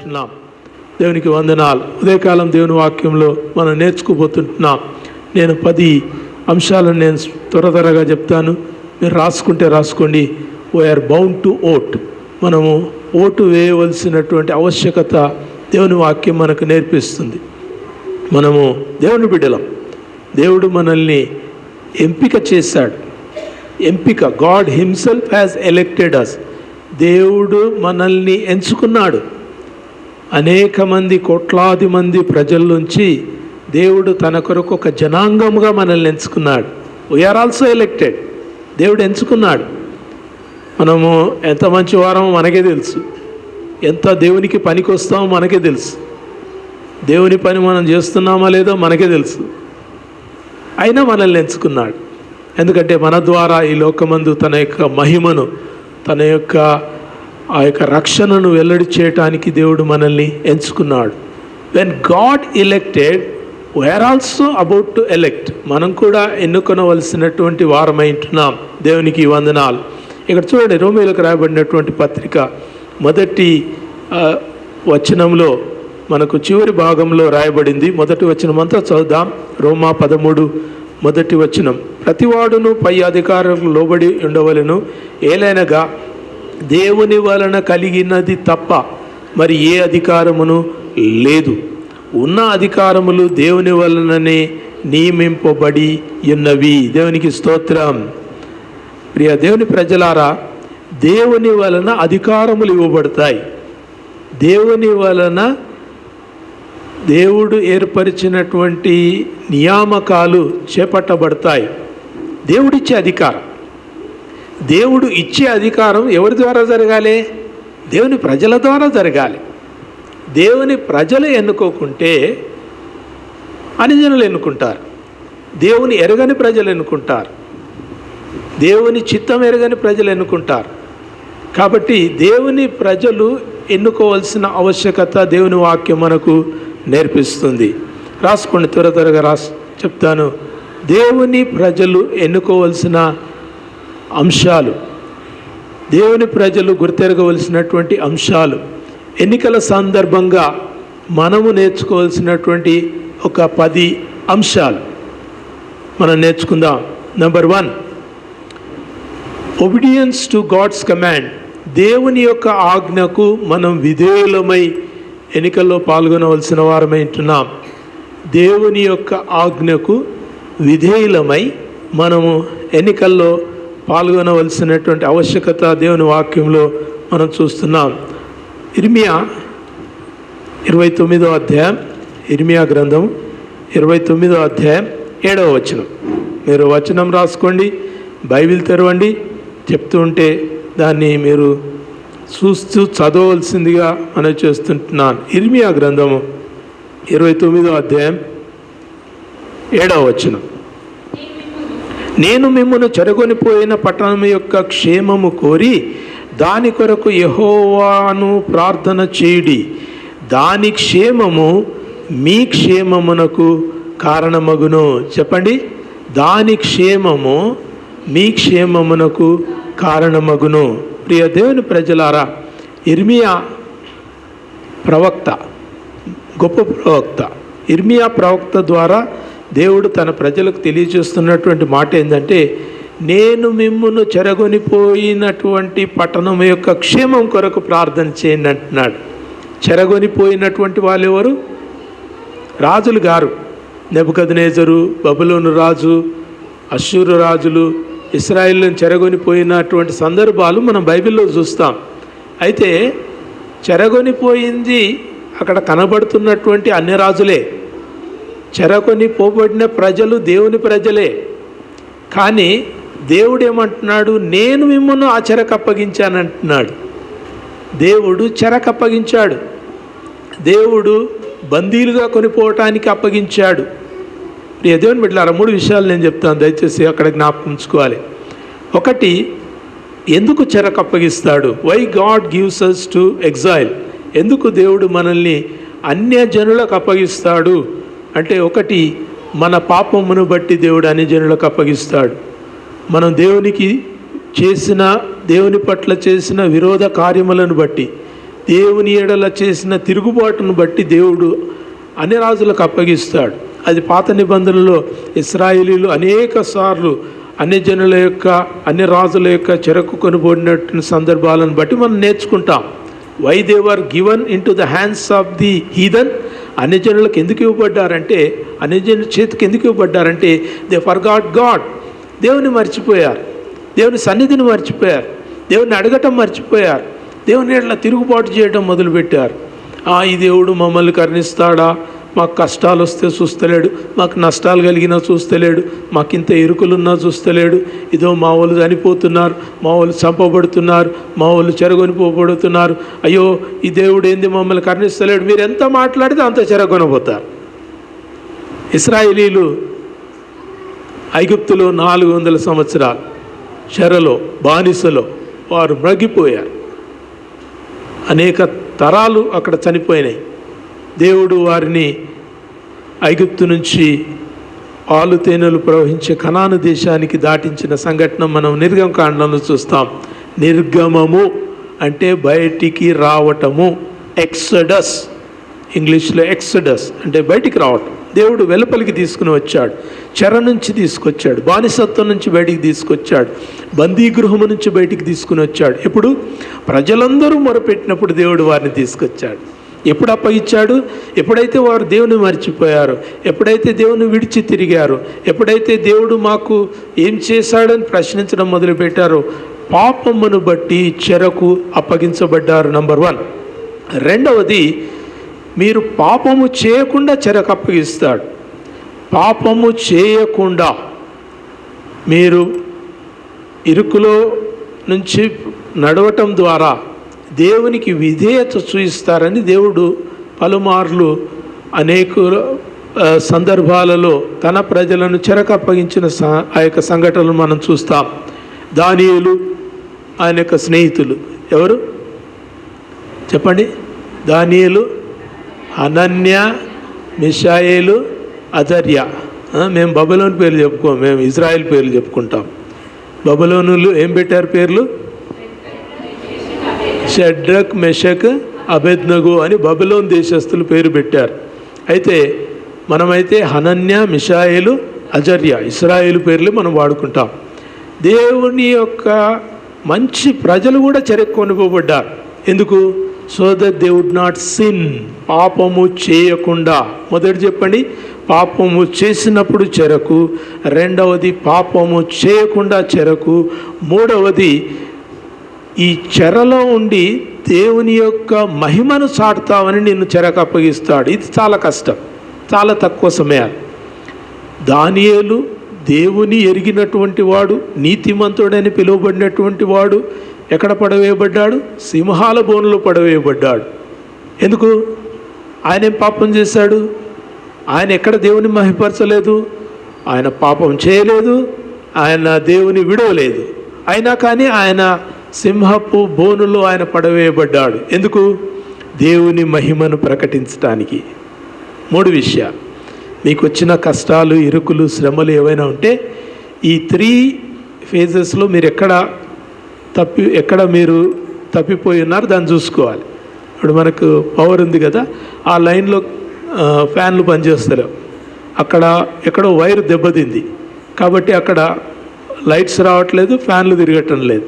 ఉంటున్నాం. దేవునికి వందనాలు. ఉదయకాలం దేవుని వాక్యంలో మనం నేర్చుకోబోతుంటున్నాం. నేను 10 అంశాలను నేను త్వరగా చెప్తాను, మీరు రాసుకుంటే రాసుకోండి. We are bound to vote. మనము ఓటు వేయవలసినటువంటి ఆవశ్యకత దేవుని వాక్యం మనకు నేర్పిస్తుంది. మనము దేవుని బిడ్డలం. దేవుడు మనల్ని ఎంపిక చేశాడు. ఎంపిక, గాడ్ హిమ్సెల్ఫ్ హ్యాస్ ఎలెక్టెడ్ అస్. దేవుడు మనల్ని ఎంచుకున్నాడు. అనేక మంది, కోట్లాది మంది ప్రజల నుంచి దేవుడు తన కొరకు ఒక జనాంగముగా మనల్ని ఎంచుకున్నాడు. We are also elected. దేవుడు ఎంచుకున్నాడు. మనము ఎంత మంచి వారమో మనకే తెలుసు, ఎంత దేవునికి పనికి వస్తామో మనకే తెలుసు, దేవుని పని మనం చేస్తున్నామా లేదో మనకే తెలుసు. అయినా మనల్ని ఎంచుకున్నాడు. ఎందుకంటే మన ద్వారా ఈ లోకమందు తన యొక్క మహిమను, తన యొక్క ఆ యొక్క రక్షణను వెల్లడి చేయటానికి దేవుడు మనల్ని ఎంచుకున్నాడు. When God elected, we are also about to elect. మనం కూడా ఎన్నుకొనవలసినటువంటి వారమై ఉంటున్నాం. దేవునికి వందనాలు. ఇక్కడ చూడండి, రోమీయులకు రాయబడినటువంటి పత్రిక 1వ వచనంలో మనకు చివరి భాగంలో రాయబడింది. 1వ వచనం అంతా చదువుదాం. రోమా 13 1వ వచనం. ప్రతివాడును పై అధికారులకు లోబడి ఉండవలెను, ఏలైనగా దేవుని వలన కలిగినది తప్ప మరి ఏ అధికారమును లేదు. ఉన్న అధికారములు దేవుని వలననే నియమింపబడి ఉన్నవి. దేవునికి స్తోత్రం. ప్రియ దేవుని ప్రజలారా, దేవుని వలన అధికారములు ఇవ్వబడతాయి. దేవుని వలన దేవుడు ఏర్పరిచినటువంటి నియామకాలు చేపట్టబడతాయి. దేవుడిచ్చే అధికారం. దేవుడు ఇచ్చే అధికారం ఎవరి ద్వారా జరగాలి? దేవుని ప్రజల ద్వారా జరగాలి. దేవుని ప్రజలు ఎన్నుకోకుంటే అన్యజనులు ఎన్నుకుంటారు. దేవుని ఎరగని ప్రజలు ఎన్నుకుంటారు. దేవుని చిత్తం ఎరగని ప్రజలు ఎన్నుకుంటారు. కాబట్టి దేవుని ప్రజలు ఎన్నుకోవాల్సిన ఆవశ్యకత దేవుని వాక్యం మనకు నేర్పిస్తుంది. రాసుకోండి, త్వరగా చెప్తాను. దేవుని ప్రజలు ఎన్నుకోవలసిన అంశాలు, దేవుని ప్రజలు గుర్తెరగవలసినటువంటి అంశాలు, ఎన్నికల సందర్భంగా మనము నేర్చుకోవాల్సినటువంటి ఒక 10 అంశాలు మనం నేర్చుకుందాం. Number 1, obedience to God's command. దేవుని యొక్క ఆజ్ఞకు మనం విధేయులమై ఎన్నికల్లో పాల్గొనవలసిన వారమై ఉంటున్నాం. దేవుని యొక్క ఆజ్ఞకు విధేయులమై మనము ఎన్నికల్లో పాల్గొనవలసినటువంటి ఆవశ్యకత దేవుని వాక్యంలో మనం చూస్తున్నాం. ఇర్మియా 29వ అధ్యాయం, ఇర్మియా గ్రంథం 29వ అధ్యాయం 7వ వచనం. మీరు వచనం రాసుకోండి, బైబిల్ తెరవండి. చెప్తూ ఉంటే దాన్ని మీరు చూస్తూ చదవవలసిందిగా మనం చేస్తుంటున్నాను. ఇర్మియా గ్రంథము 29వ అధ్యాయం 7వ వచనం. నేను మిమ్మును చెరగొనిపోయిన పట్టణం యొక్క క్షేమము కోరి దాని కొరకు యెహోవాను ప్రార్థన చేయుడి. దాని క్షేమము మీ క్షేమమునకు కారణమగును. చెప్పండి, దాని క్షేమము మీ క్షేమమునకు కారణమగును. ప్రియ దేవుని ప్రజలారా, ఇర్మియా ప్రవక్త, గొప్ప ప్రవక్త. ఇర్మియా ప్రవక్త ద్వారా దేవుడు తన ప్రజలకు తెలియజేస్తున్నటువంటి మాట ఏంటంటే, నేను మిమ్మును చెరగొనిపోయినటువంటి పట్టణం యొక్క క్షేమం కొరకు ప్రార్థన చేయండి అంటున్నాడు. చెరగొనిపోయినటువంటి వాళ్ళు ఎవరు? రాజులు గారు. నెబుకద్నెజరు, బబులోను రాజు, అష్షూరు రాజులు ఇశ్రాయేలును చెరగొనిపోయినటువంటి సందర్భాలు మనం బైబిల్లో చూస్తాం. అయితే చెరగొనిపోయింది అక్కడ కనబడుతున్నటువంటి అన్ని రాజులే. చెరగొనిపోబడిన ప్రజలు దేవుని ప్రజలే. కానీ దేవుడు ఏమంటున్నాడు? నేను మిమ్మల్ని ఆ చెరకు అప్పగించానంటున్నాడు. దేవుడు చెరకు అప్పగించాడు. దేవుడు బందీలుగా కొనిపోవటానికి అప్పగించాడు. ప్రియ దేవుని బిడ్డలారా, 3 విషయాలు నేను చెప్తాను, దయచేసి అక్కడ జ్ఞాపకం ఉంచుకోవాలి. ఒకటి, ఎందుకు చెరకు అప్పగిస్తాడు? Why God gives us to exile. ఎందుకు దేవుడు మనల్ని అన్యజనులకు అప్పగిస్తాడు అంటే, ఒకటి, మన పాపమును బట్టి దేవుడు అన్యజనులకు అప్పగిస్తాడు. మనం దేవుని పట్ల చేసిన విరోధ కార్యములను బట్టి, దేవుని ఎడల చేసిన తిరుగుబాటును బట్టి దేవుడు అన్ని రాజులకు అప్పగిస్తాడు. అది పాత నిబంధనలో ఇశ్రాయేలీలు అనేక సార్లు అన్ని జనుల యొక్క అన్ని రాజుల యొక్క చెరకు కొనుబడినటువంటి సందర్భాలను బట్టి మనం నేర్చుకుంటాం. Why they were given into the hands of the heathen. అన్ని జనులకు ఎందుకు ఇవ్వబడ్డారంటే, అన్ని జనుల చేతికి ఎందుకు ఇవ్వబడ్డారంటే దే ఫర్గాట్ గాడ్. దేవుని మర్చిపోయారు, దేవుని సన్నిధిని మర్చిపోయారు, దేవుని అడగటం మర్చిపోయారు, దేవుని ఎడల తిరుగుబాటు చేయడం మొదలుపెట్టారు. ఈ దేవుడు మమ్మల్ని కరుణిస్తాడా, మాకు కష్టాలు వస్తే చూస్తలేడు, మాకు నష్టాలు కలిగినా చూస్తలేడు, మాకు ఇంత ఇరుకులున్నా చూస్తలేడు, ఇదో మా వాళ్ళు చనిపోతున్నారు, మా వాళ్ళు చంపబడుతున్నారు, మా వాళ్ళు చెరగొనిపోబడుతున్నారు, అయ్యో ఈ దేవుడు ఏంది మమ్మల్ని కరుణిస్తలేడు, మీరు ఎంత మాట్లాడితే అంత చెరగొనబోతారు. ఇశ్రాయేలీలు ఐగుప్తులో 400 సంవత్సరాలు చెరలో బానిసలో వారు మ్రగిపోయారు. అనేక తరాలు అక్కడ చనిపోయినాయి. దేవుడు వారిని ఐగుప్తు నుంచి పాలు తేనెలు ప్రవహించే కనాను దేశానికి దాటించిన సంఘటన మనం నిర్గమకాండంలో చూస్తాం. నిర్గమము అంటే బయటికి రావటము, ఎక్సడస్, ఇంగ్లీష్లో ఎక్సడస్ అంటే బయటికి రావటం. దేవుడు వెలుపలికి తీసుకుని వచ్చాడు, చెర నుంచి తీసుకొచ్చాడు, బానిసత్వం నుంచి బయటికి తీసుకొచ్చాడు, బందీగృహము నుంచి బయటికి తీసుకుని వచ్చాడు. ఇప్పుడు ప్రజలందరూ మొరపెట్టినప్పుడు దేవుడు వారిని తీసుకొచ్చాడు. ఎప్పుడు అప్పగించాడు? ఎప్పుడైతే వారు దేవుని మర్చిపోయారు, ఎప్పుడైతే దేవుని విడిచి తిరిగారు, ఎప్పుడైతే దేవుడు మాకు ఏం చేశాడని ప్రశ్నించడం మొదలుపెట్టారో పాపమును బట్టి చెరకు అప్పగించబడ్డారు. నంబర్ 1. రెండవది, మీరు పాపము చేయకుండా చెరకు అప్పగిస్తాడు. పాపము చేయకుండా మీరు ఇరుకులో నుంచి నడవటం ద్వారా దేవునికి విధేయత చూపిస్తారని దేవుడు పలుమార్లు అనేక సందర్భాలలో తన ప్రజలను చెరకు అప్పగించిన ఆ యొక్క సంఘటనలు మనం చూస్తాం. దానియేలు ఆయన యొక్క స్నేహితులు ఎవరు చెప్పండి? దానియేలు, హనన్య, మిషాయేలు, అజర్యా. మేము బబులోను పేర్లు చెప్పుకోం, మేము ఇజ్రాయెల్ పేర్లు చెప్పుకుంటాం. బబులోనులు ఏం పెట్టారు పేర్లు? షడ్రక్, మెషక్, అబేద్నగో అని బబులోన్ దేశస్తులు పేరు పెట్టారు. అయితే మనమైతే హనన్య, మిషాయేలు, అజర్యా ఇశ్రాయేలు పేర్లు మనం వాడుకుంటాం. దేవుని యొక్క మంచి ప్రజలు కూడా చెరకు కొనుకోబడ్డారు. ఎందుకు? So that they would not sin, పాపము చేయకుండా. మొదటి చెప్పండి, పాపము చేసినప్పుడు చెరకు. రెండవది, పాపము చేయకుండా చెరకు. మూడవది, ఈ చెరలో ఉండి దేవుని యొక్క మహిమను చాటుతామని నిన్ను చెరకు అప్పగిస్తాడు. ఇది చాలా కష్టం, చాలా తక్కువ సమయాలు. దానియేలు దేవుని ఎరిగినటువంటి వాడు, నీతిమంతుడని పిలువబడినటువంటి వాడు ఎక్కడ పడవేయబడ్డాడు? సింహాల బోనులో పడవేయబడ్డాడు. ఎందుకు? ఆయన ఏం పాపం చేశాడు? ఆయన ఎక్కడ దేవుని మహిమపరచలేదు, ఆయన పాపం చేయలేదు, ఆయన దేవుని విడవలేదు. అయినా కానీ ఆయన సింహపు బోనులో ఆయన పడవేయబడ్డాడు. ఎందుకు? దేవుని మహిమను ప్రకటించడానికి. 3 విషయాలు. మీకు వచ్చిన కష్టాలు, ఇరుకులు, శ్రమలు ఏవైనా ఉంటే ఈ 3 ఫేజెస్లో మీరు ఎక్కడ మీరు తప్పిపోయి ఉన్నారు దాన్ని చూసుకోవాలి. ఇప్పుడు మనకు పవర్ ఉంది కదా, ఆ లైన్లో ఫ్యాన్లు పనిచేస్తలేవు, అక్కడ ఎక్కడో వైరు దెబ్బతింది కాబట్టి అక్కడ లైట్స్ రావట్లేదు, ఫ్యాన్లు తిరగటం లేదు.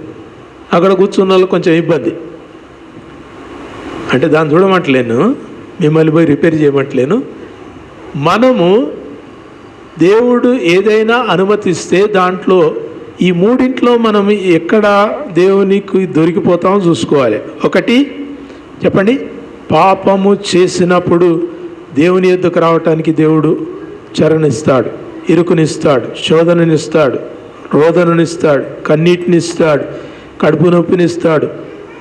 అక్కడ కూర్చున్న వాళ్ళు కొంచెం ఇబ్బంది. అంటే దాన్ని చూడమంటలేను, మిమ్మల్ని పోయి రిపేర్ చేయమంటలేను. మనము దేవుడు ఏదైనా అనుమతిస్తే దాంట్లో ఈ 3 మనం ఎక్కడ దేవునికి దొరికిపోతామో చూసుకోవాలి. 1 చెప్పండి, పాపము చేసినప్పుడు దేవుని యొద్దకు రావటానికి దేవుడు చరణిస్తాడు, ఇరుకునిస్తాడు, శోధననిస్తాడు, రోదననిస్తాడు, కన్నీటినిస్తాడు, కడుపు నొప్పినిస్తాడు,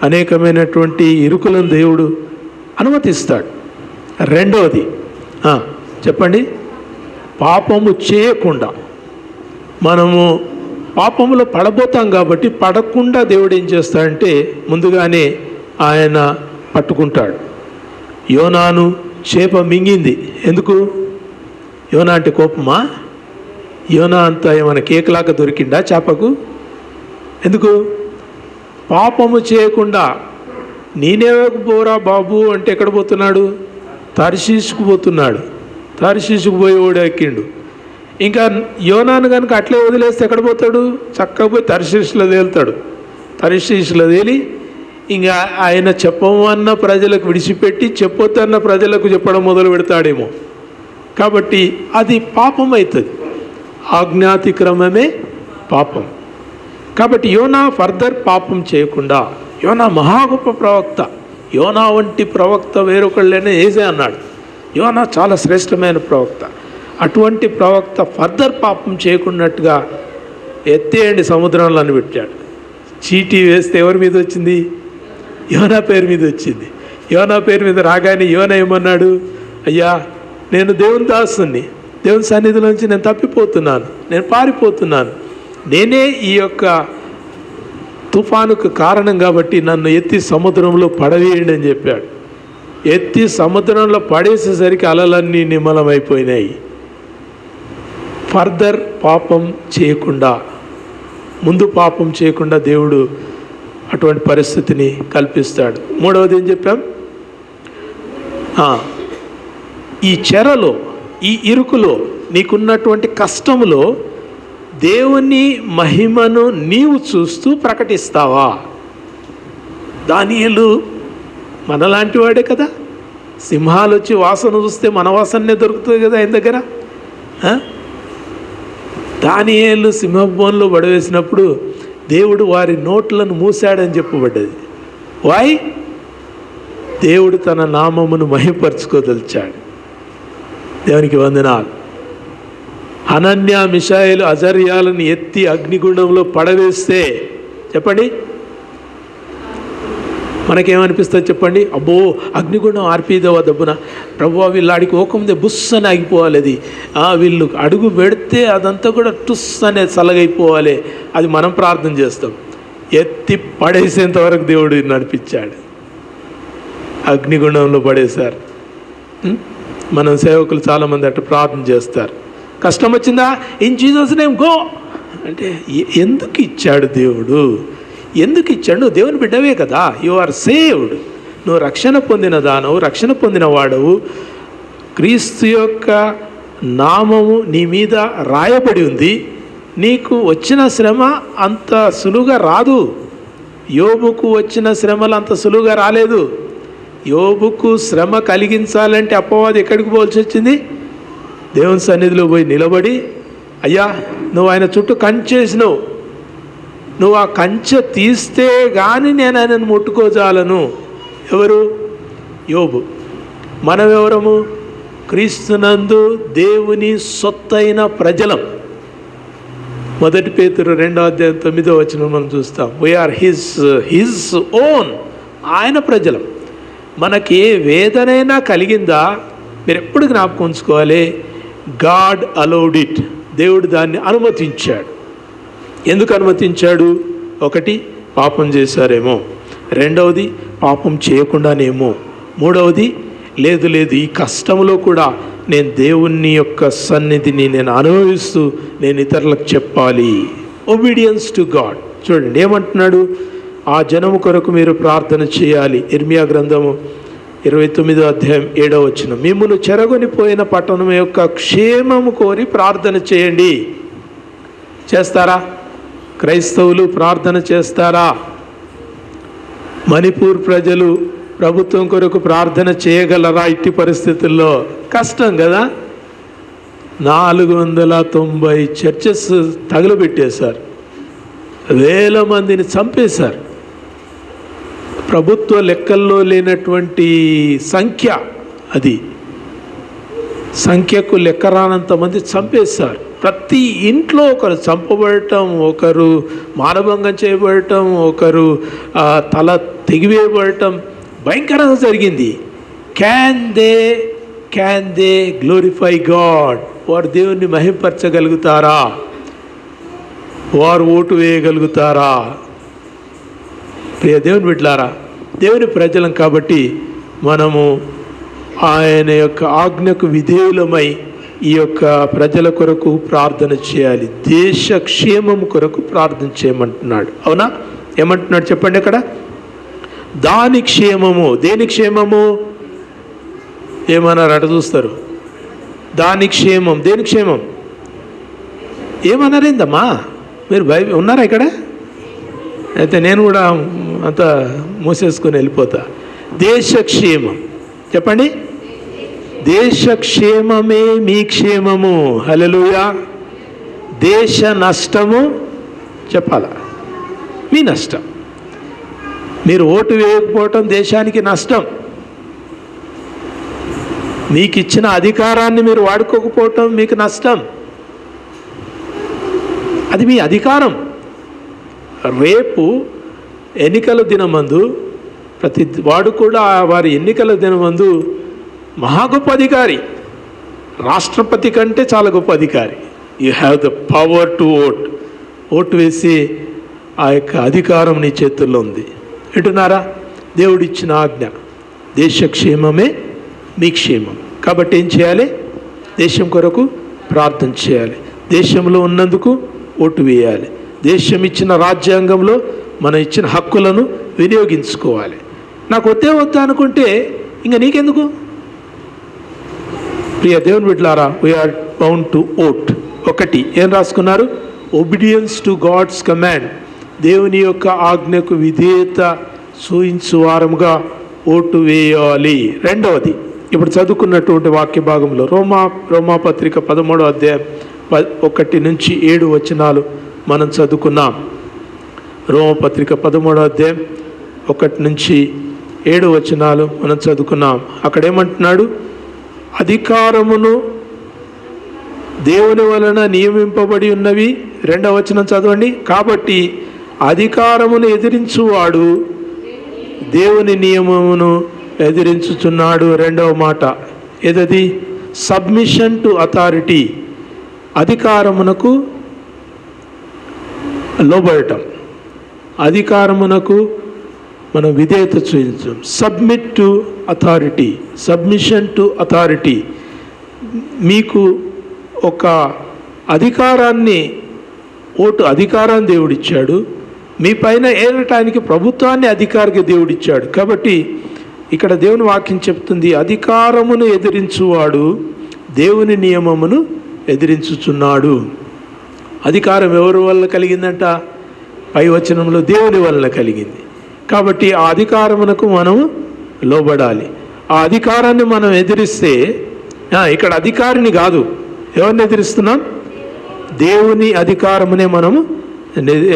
అనేకమైనటువంటి ఇరుకులను దేవుడు అనుమతిస్తాడు. రెండవది చెప్పండి, పాపము చేయకుండా. మనము పాపములో పడబోతాం కాబట్టి పడకుండా దేవుడు ఏం చేస్తాడంటే ముందుగానే ఆయన పట్టుకుంటాడు. యోనాను చేప మింగింది. ఎందుకు? యోనా అంటే కోపమా? యోనా అంతా ఏమైనా కేకలాగా దొరికిందా చేపకు? ఎందుకు? పాపము చేయకుండా నీనేవేకు పోరా బాబు అంటే ఎక్కడ పోతున్నాడు? తర్షీషుకు పోతున్నాడు. తర్షీషుకు పోయి ఓడి ఎక్కిండు. ఇంకా యోనాను కనుక అట్లే వదిలేస్తే ఎక్కడ పోతాడు? చక్కగా పోయి తర్షీషులో తేలుతాడు. తర్షీషులో తేలి ఇంకా ఆయన చెప్పమన్న ప్రజలకు విడిచిపెట్టి చెప్పొద్దన్న ప్రజలకు చెప్పడం మొదలు పెడతాడేమో. కాబట్టి అది పాపం అవుతుంది. ఆజ్ఞాతిక్రమమే పాపం. కాబట్టి యోనా ఫర్దర్ పాపం చేయకుండా, యోనా మహా గొప్ప ప్రవక్త, యోనా వంటి ప్రవక్త వేరొకళ్ళనే ఏసే అన్నాడు. యోనా చాలా శ్రేష్టమైన ప్రవక్త. అటువంటి ప్రవక్త ఫర్దర్ పాపం చేయకున్నట్టుగా ఎత్తేయండి సముద్రంలో అని పెట్టాడు. చీటీ వేస్తే ఎవరి మీద వచ్చింది? యోనా పేరు మీద వచ్చింది. యోనా పేరు మీద రాగానే యోనా ఏమన్నాడు? అయ్యా, నేను దేవుని దాసుని, దేవుని సన్నిధిలోంచి నేను తప్పిపోతున్నాను, నేను పారిపోతున్నాను, నేనే ఈ యొక్క తుఫానుకు కారణం కాబట్టి నన్ను ఎత్తి సముద్రంలో పడవేయండి అని చెప్పాడు. ఎత్తి సముద్రంలో పడేసేసరికి అలలన్నీ నిమ్మలమైపోయినాయి. ఫర్దర్ పాపం చేయకుండా, ముందు పాపం చేయకుండా దేవుడు అటువంటి పరిస్థితిని కల్పిస్తాడు. మూడవది ఏం చెప్పాం? ఈ చెరలో, ఈ ఇరుకులో, నీకున్నటువంటి కష్టములో దేవుని మహిమను నీవు చూస్తూ ప్రకటిస్తావా? దానియేలు మనలాంటి వాడే కదా. సింహాలు వచ్చి వాసన చూస్తే మన వాసనే దొరుకుతుంది కదా ఆయన దగ్గర. దానియేలు సింహభవనంలో పడవేసినప్పుడు దేవుడు వారి నోట్లను మూసాడని చెప్పబడ్డది. వాయ్? దేవుడు తన నామమును మహిమపరచుకోదలిచాడు. దేవునికి వందనాలు. హనన్య, మిషాయేలు, అజర్యాలను ఎత్తి అగ్నిగుండంలో పడవేస్తే చెప్పండి, మనకేమనిపిస్తుంది చెప్పండి? అబ్బో, అగ్నిగుండం ఆర్పీదవా దబ్బున, ప్రభువా వీళ్ళు ఆడికి ఓకముందే బుస్ అని ఆగిపోవాలి, అది వీళ్ళు అడుగు పెడితే అదంతా కూడా టుస్ అనేది చల్లగైపోవాలి. అది మనం ప్రార్థన చేస్తాం. ఎత్తి పడేసేంతవరకు దేవుడు నడిపించాడు. అగ్నిగుండంలో పడేశారు. మనం సేవకులు చాలామంది అట్లా ప్రార్థన చేస్తారు. కష్టం వచ్చిందా, ఇన్ జీసస్ నేమ్ గో అంటే ఎందుకు ఇచ్చాడు దేవుడు? ఎందుకు ఇచ్చాడు? నువ్వు దేవుని బిడ్డవే కదా, యు ఆర్ సేవ్డ్. నువ్వు రక్షణ పొందిన దానవు, రక్షణ పొందిన వాడవు. క్రీస్తు యొక్క నామము నీ మీద రాయబడి ఉంది. నీకు వచ్చిన శ్రమ అంత సులువుగా రాదు. యోబుకు వచ్చిన శ్రమలు అంత సులువుగా రాలేదు. యోబుకు శ్రమ కలిగించాలంటే అపవాది ఎక్కడికి పోల్సి వచ్చింది? దేవుని సన్నిధిలో పోయి నిలబడి, అయ్యా నువ్వు ఆయన చుట్టూ కంచేసినావు, నువ్వు ఆ కంచె తీస్తే కానీ నేను ఆయనను ముట్టుకోజాలను. ఎవరు? యోబు. మనమెవరము? క్రీస్తునందు దేవుని సొత్తైన ప్రజలం. 1 పేతురు 2:9 మనం చూస్తాం. We are his own. ఆయన ప్రజలం. మనకి ఏ వేదనైనా కలిగిందా మీరు ఎప్పుడు జ్ఞాపకం ఉంచుకోవాలి, గాడ్ అలౌడ్ ఇట్. దేవుడు దాన్ని అనుమతించాడు. ఎందుకు అనుమతించాడు? ఒకటి, పాపం చేశారేమో. రెండవది, పాపం చేయకుండానేమో. మూడవది, లేదు ఈ కష్టంలో కూడా నేను దేవుని యొక్క సన్నిధిని నేను అనుభవిస్తూ నేను ఇతరులకు చెప్పాలి. Obedience to God. చూడండి ఏమంటున్నాడు, ఆ జనము కొరకు మీరు ప్రార్థన చేయాలి. ఇర్మియా గ్రంథము 29:7 మిమ్మును చెరగొనిపోయిన పట్టణం యొక్క క్షేమము కోరి ప్రార్థన చేయండి. చేస్తారా? క్రైస్తవులు ప్రార్థన చేస్తారా? మణిపూర్ ప్రజలు ప్రభుత్వం కొరకు ప్రార్థన చేయగలరా? ఇట్టి పరిస్థితుల్లో కష్టం కదా. 490 చర్చెస్ తగులబెట్టేశారు, వేల మందిని చంపేశారు. ప్రభుత్వ లెక్కల్లో లేనటువంటి సంఖ్య, అది సంఖ్యకు లెక్క రానంత మంది చంపేశారు. ప్రతి ఇంట్లో ఒకరు చంపబడటం, ఒకరు మానభంగం చేయబడటం, ఒకరు తల తెగివేయబడటం భయంకరంగా జరిగింది. Can they glorify God? వారు దేవుణ్ణి మహింపరచగలుగుతారా? వారు ఓటు వేయగలుగుతారా? ప్రియ దేవుని బిడ్డలారా, దేవుని ప్రజలం కాబట్టి మనము ఆయన యొక్క ఆజ్ఞకు విధేయులమై ఈ యొక్క ప్రజల కొరకు ప్రార్థన చేయాలి. దేశ క్షేమం కొరకు ప్రార్థన చేయమంటున్నాడు. అవునా? ఏమంటున్నాడు చెప్పండి. అక్కడ దాని క్షేమము. దేని క్షేమము? ఏమన్నారు? అట చూస్తారు. దాని క్షేమం. దేని క్షేమం? ఏమన్నారేందమ్మా? మీరు ఉన్నారా ఇక్కడ? అయితే నేను కూడా అంత మూసేసుకొని వెళ్ళిపోతా. దేశక్షేమం. చెప్పండి. దేశక్షేమమే మీ క్షేమము. హల్లెలూయా. దేశ నష్టము చెప్పాలా? మీ నష్టం. మీరు ఓటు వేయకపోవటం దేశానికి నష్టం. మీకు ఇచ్చిన అధికారాన్ని మీరు వాడుకోకపోవటం మీకు నష్టం. అది మీ అధికారం. రేపు ఎన్నికల దినమందు ప్రతి వాడు కూడా వారి ఎన్నికల దినమందు మహా గొప్ప అధికారి. రాష్ట్రపతి కంటే చాలా గొప్ప అధికారి. You have the power to vote. Vote వేసి ఆ యొక్క అధికారం నీ చేతుల్లో ఉంది. వింటున్నారా? దేవుడిచ్చిన ఆజ్ఞ. దేశక్షేమమే మీ క్షేమం. కాబట్టి ఏం చేయాలి? దేశం కొరకు ప్రార్థన చేయాలి. దేశంలో ఉన్నందుకు ఓటు వేయాలి. దేశం ఇచ్చిన రాజ్యాంగంలో మనం ఇచ్చిన హక్కులను వినియోగించుకోవాలి. నాకు వద్దే వద్దా అనుకుంటే ఇంకా నీకెందుకు? ప్రియ దేవుని బిడ్డలారా, వీఆర్ బౌండ్ టు ఓట్. ఒకటి ఏం రాసుకున్నారు? Obedience to God's command. దేవుని యొక్క ఆజ్ఞకు విధేయత చూయించు వారముగా ఓటు వేయాలి. రెండవది, ఇప్పుడు చదువుకున్నటువంటి వాక్య భాగంలో రోమాపత్రిక 13వ అధ్యాయం 1 నుంచి 7 వచనాలు మనం చదువుకున్నాం. రోమపత్రిక 13వ అధ్యాయం 1 నుంచి 7 వచనాలు మనం చదువుకున్నాం. అక్కడ ఏమంటున్నాడు? అధికారమును దేవుని వలన నియమింపబడి ఉన్నవి. 2వ వచనం చదవండి. కాబట్టి అధికారమును ఎదిరించువాడు దేవుని నియమమును ఎదిరించుచున్నాడు. 2వ మాట ఏదది? Submission to authority. అధికారమునకు లోబడటం. అధికారమునకు మనం విధేయత చూపించం. Submit to authority. Submission to authority. మీకు ఒక అధికారాన్ని, ఓటు అధికారాన్ని దేవుడిచ్చాడు. మీ పైన ఏలటానికి ప్రభుత్వాన్ని అధికారికి దేవుడిచ్చాడు. కాబట్టి ఇక్కడ దేవుని వాక్యం చెప్తుంది, అధికారమును ఎదిరించువాడు దేవుని నియమమును ఎదిరించుచున్నాడు. అధికారం ఎవరి వల్ల కలిగిందంట? పై వచనంలో దేవుని వలన కలిగింది. కాబట్టి ఆ అధికారమునకు మనం లోబడాలి. ఆ అధికారాన్ని మనం ఎదిరిస్తే, ఇక్కడ అధికారిని కాదు, ఎవరిని ఎదిరిస్తున్నాం? దేవుని అధికారమునే మనము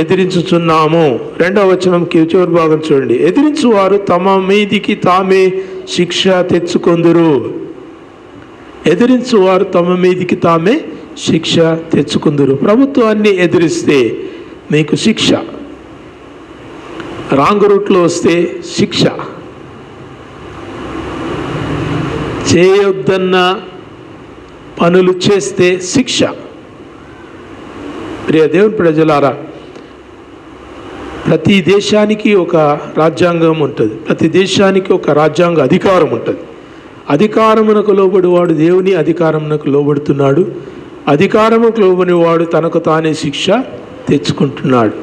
ఎదిరించుచున్నాము. 2వ వచనంకి చివరి భాగం చూడండి. ఎదిరించువారు తమ మీదికి తామే శిక్ష తెచ్చుకొందురు. ఎదిరించువారు తమ మీదికి తామే శిక్ష తెచ్చుకుందురు. ప్రభుత్వాన్ని ఎదిరిస్తే మీకు శిక్ష. రాంగ్ రూట్లో వస్తే శిక్ష. చేయొద్దన్న పనులు చేస్తే శిక్ష. ప్రియ దేవుని ప్రజలారా, ప్రతి దేశానికి ఒక రాజ్యాంగం ఉంటుంది. ప్రతి దేశానికి ఒక రాజ్యాంగ అధికారం ఉంటుంది. అధికారమునకు లోబడివాడు దేవుని అధికారమునకు లోబడుతున్నాడు. అధికారముకు లోబడి వాడు తనకు తానే శిక్ష తెచ్చుకుంటున్నాడు.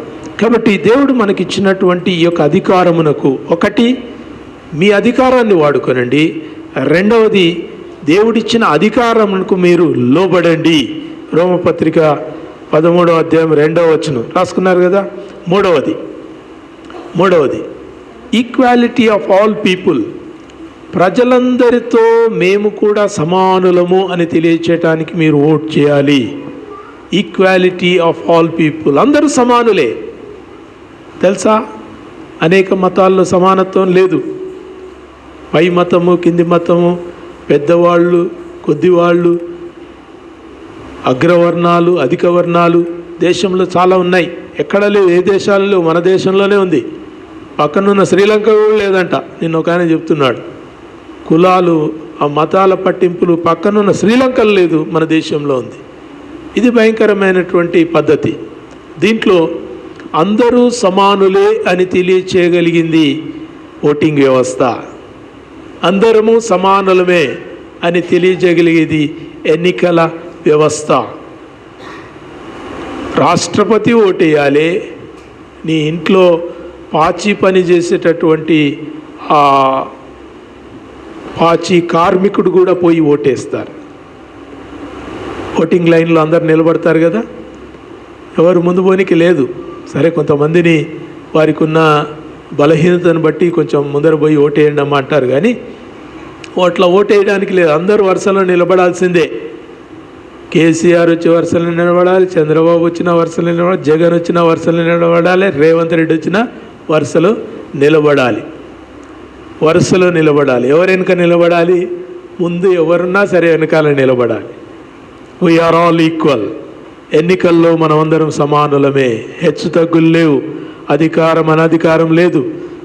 కాబట్టి దేవుడు మనకిచ్చినటువంటి ఈ యొక్క అధికారమునకు, ఒకటి మీ అధికారాన్ని వాడుకొనండి. రెండవది, దేవుడిచ్చిన అధికారమునకు మీరు లోబడండి. రోమపత్రిక 13వ అధ్యాయం 2వ వచనం రాసుకున్నారు కదా. మూడవది ఈక్వాలిటీ ఆఫ్ ఆల్ పీపుల్. ప్రజలందరితో మేము కూడా సమానులము అని తెలియచేయటానికి మీరు ఓట్ చేయాలి. Equality of all people. అందరూ సమానులే. తెలుసా? అనేక మతాల్లో సమానత్వం లేదు. పై మతము, కింది మతము, పెద్దవాళ్ళు, కొద్దివాళ్ళు, అగ్రవర్ణాలు, అధిక వర్ణాలు దేశంలో చాలా ఉన్నాయి. ఎక్కడ లేవు. ఏ దేశాలలో? మన దేశంలోనే ఉంది. పక్కనున్న శ్రీలంక కూడా లేదంట. నిన్న ఒక ఆయన చెప్తున్నాడు. కులాలు, ఆ మతాల పట్టింపులు పక్కనున్న శ్రీలంకలో లేదు, మన దేశంలో ఉంది. ఇది భయంకరమైనటువంటి పద్ధతి. దీంట్లో అందరూ సమానులే అని తెలియచేయగలిగింది ఓటింగ్ వ్యవస్థ. అందరము సమానులమే అని తెలియజేయగలిగేది ఎన్నికల వ్యవస్థ. రాష్ట్రపతి ఓటేయాలి, నీ ఇంట్లో పాచి పని చేసేటటువంటి ఆ పాచి కార్మికుడు కూడా పోయి ఓటేస్తారు. ఓటింగ్ లైన్లో అందరు నిలబడతారు కదా, ఎవరు ముందు పోనీకి లేదు. సరే, కొంతమందిని వారికి ఉన్న బలహీనతను బట్టి కొంచెం ముందర పోయి ఓటేయండి అమ్మ అంటారు, కానీ అట్లా ఓటేయడానికి లేదు. అందరూ వరుసలో నిలబడాల్సిందే. కేసీఆర్ వచ్చి వరుసలో నిలబడాలి, చంద్రబాబు వచ్చిన వరుసలో నిలబడాలి, జగన్ వచ్చిన వరుసలో నిలబడాలి, రేవంత్ రెడ్డి వచ్చిన వరుసలో నిలబడాలి. వరుసలో నిలబడాలి. ఎవరు వెనుక నిలబడాలి? ముందు ఎవరున్నా సరే వెనకాల నిలబడాలి. We are all equal. ఎన్నికల్లో మనమందరం సమానులమే, హెచ్చు తగ్గులు లేవు, అధికారం అనధికారం లేదు,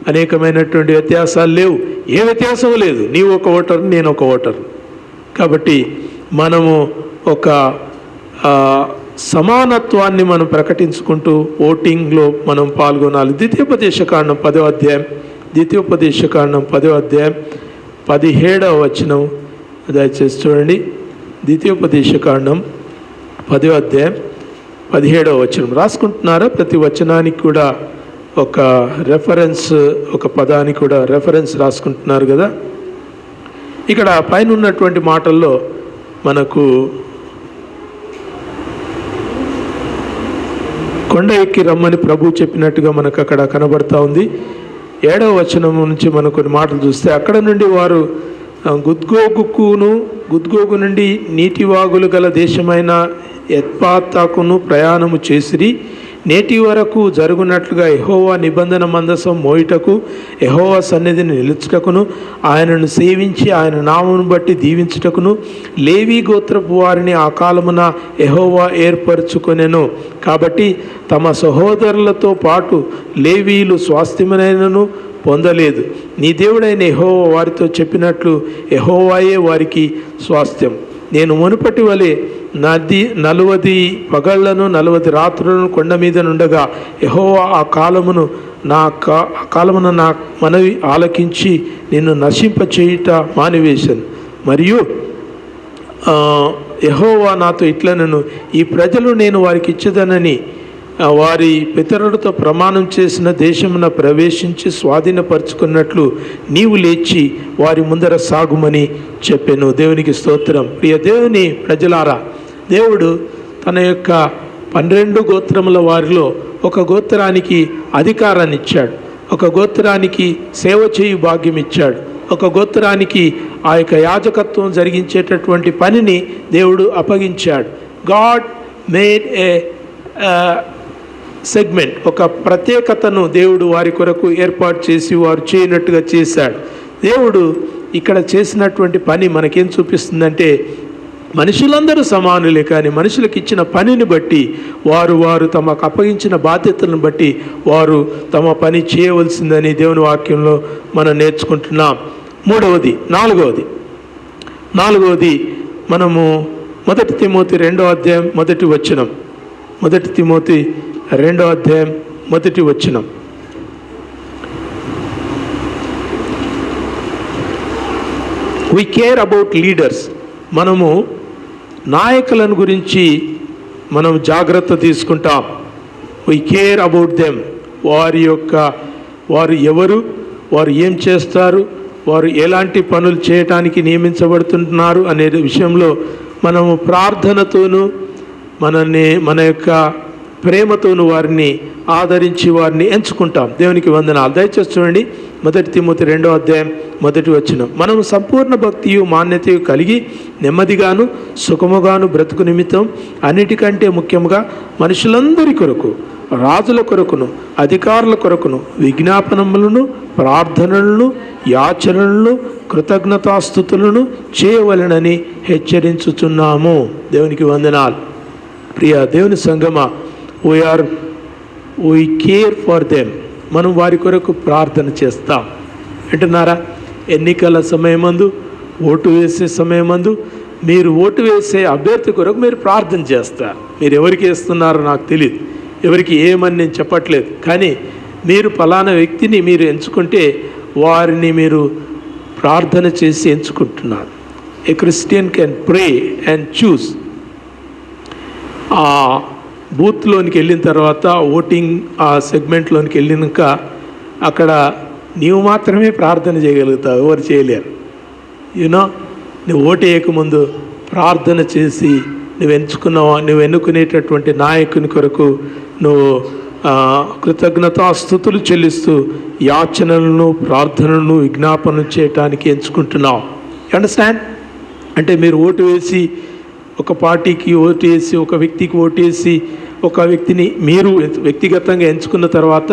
అనేకమైనటువంటి వ్యత్యాసాలు లేవు, ఏ వ్యత్యాసం లేదు. నీవు ఒక ఓటర్, నేను ఒక ఓటర్. కాబట్టి మనము ఒక సమానత్వాన్ని మనం ప్రకటించుకుంటూ ఓటింగ్లో మనం పాల్గొనాలి. ద్వితీయోపదేశకాండం 10వ అధ్యాయం, ద్వితీయోపదేశకాండం 10వ అధ్యాయం 17వ వచనం దయచేసి చూడండి. ద్వితీయోపదేశకాండం 10వ అధ్యాయం 17వ వచనం రాసుకుంటున్నారా? ప్రతి వచనానికి కూడా ఒక రెఫరెన్స్, ఒక పదానికి కూడా రెఫరెన్స్ రాసుకుంటున్నారు కదా. ఇక్కడ పైన ఉన్నటువంటి మాటల్లో మనకు కొండ ఎక్కి రమ్మని ప్రభు చెప్పినట్టుగా మనకు అక్కడ కనబడతా ఉంది. 7వ వచనం నుంచి మనం కొన్ని మాటలు చూస్తే, అక్కడ నుండి వారు గుద్గోగు నుండి నీటివాగులు గల దేశమైన ఎత్పాతాకును ప్రయాణము చేసిరి. నేటి వరకు జరుగునట్లుగా యెహోవా నిబంధన మందసం మోయుటకు, యెహోవా సన్నిధిని నిలుచుటకును, ఆయనను సేవించి ఆయన నామమును బట్టి దీవించుటకును లేవీ గోత్రపు వారిని ఆ కాలమున యెహోవా ఏర్పరచుకొనెను. కాబట్టి తమ సహోదరులతో పాటు లేవీయులు స్వాస్థ్యమునైనను పొందలేదు. నీ దేవుడైన యెహోవా వారితో చెప్పినట్లు యెహోవాయే వారికి స్వాస్థ్యం. నేను మునుపటి వలె 40 పగళ్లను 40 రాత్రులను కొండ మీద నుండగా యెహోవా ఆ కాలమున నా మనవి ఆలకించి నిన్ను నశింపచేయుట మానివేశాను. మరియు యెహోవా నాతో ఇట్లనను, ఈ ప్రజలు నేను వారికి ఇచ్చేదనని వారి పితరులతో ప్రమాణం చేసిన దేశమున ప్రవేశించి స్వాధీనపరుచుకున్నట్లు నీవు లేచి వారి ముందర సాగుమని చెప్పాను. దేవునికి స్తోత్రం. ప్రియ దేవుని ప్రజలారా, దేవుడు తన యొక్క 12 గోత్రముల వారిలో ఒక గోత్రానికి అధికారాన్ని ఇచ్చాడు, ఒక గోత్రానికి సేవ చేయు భాగ్యం ఇచ్చాడు, ఒక గోత్రానికి ఆ యొక్క యాజకత్వం జరిగించేటటువంటి పనిని దేవుడు అప్పగించాడు. గాడ్ మేడ్ ఏ సెగ్మెంట్, ఒక ప్రత్యేకతను దేవుడు వారి కొరకు ఏర్పాటు చేసి వారు చేయనట్టుగా చేశాడు. దేవుడు ఇక్కడ చేసినటువంటి పని మనకేం చూపిస్తుందంటే, మనుషులందరూ సమానులే, కానీ మనుషులకు ఇచ్చిన పనిని బట్టి వారు తమకు అప్పగించిన బాధ్యతలను బట్టి వారు తమ పని చేయవలసిందని దేవుని వాక్యంలో మనం నేర్చుకుంటున్నాం. నాలుగవది మనము 1 తిమోతి 2వ అధ్యాయం 1వ వచనం. 1 తిమోతి 2వ అధ్యాయం 1వ వచనం. We care about leaders. మనము నాయకులను గురించి మనం జాగ్రత్త తీసుకుంటాం. We care about them. వారు ఎవరు, వారు ఏం చేస్తారు, వారు ఎలాంటి పనులు చేయటానికి నియమించబడుతున్నారు అనే విషయంలో మనము ప్రార్థనతోనూ మన యొక్క ప్రేమతోను వారిని ఆదరించి వారిని ఎంచుకుంటాం. దేవునికి వందనాలు. దయచేసి చూడండి 1 తిమోతి 2వ అధ్యాయం 1వ వచనం. మనం సంపూర్ణ భక్తియు మాన్యతయు కలిగి నెమ్మదిగాను సుఖముగాను బ్రతుకు నిమిత్తం అన్నిటికంటే ముఖ్యంగా మనుషులందరి కొరకు, రాజుల కొరకును అధికారుల కొరకును విజ్ఞాపనములను ప్రార్థనలను యాచనలను కృతజ్ఞతాస్తుతులను చేయవలెనని హెచ్చరించుచున్నాము. దేవునికి వందనాలు. ప్రియ దేవుని సంగమా, we care for them. మనం వారి కొరకు ప్రార్థన చేస్తాం. వింటున్నారా? ఎన్నికల సమయమందు, ఓటు వేసే సమయమందు మీరు ఓటు వేసే అభ్యర్థి కొరకు మీరు ప్రార్థన చేస్తారు. మీరు ఎవరికి వేస్తున్నారో నాకు తెలియదు, ఎవరికి ఏమని నేను చెప్పట్లేదు, కానీ మీరు ఫలానా వ్యక్తిని మీరు ఎంచుకుంటే వారిని మీరు ప్రార్థన చేసి ఎంచుకుంటున్నారు. A Christian can pray and choose. బూత్లోనికి వెళ్ళిన తర్వాత, ఓటింగ్ ఆ సెగ్మెంట్లోనికి వెళ్ళినాక అక్కడ నీవు మాత్రమే ప్రార్థన చేయగలుగుతావు, ఎవరు చేయలేరు. నువ్వు ఓటు వేయకముందు ప్రార్థన చేసి నువ్వు ఎన్నుకునేటటువంటి నాయకుని కొరకు నువ్వు కృతజ్ఞతాస్తుతులు చెల్లిస్తూ యాచనలను, ప్రార్థనలను, విజ్ఞాపనలు చేయటానికి ఎంచుకుంటున్నావు. అండర్స్టాండ్? అంటే మీరు ఓటు వేసి ఒక పార్టీకి ఓటు వేసి, ఒక వ్యక్తికి ఓటు వేసి, ఒక వ్యక్తిని మీరు వ్యక్తిగతంగా ఎంచుకున్న తర్వాత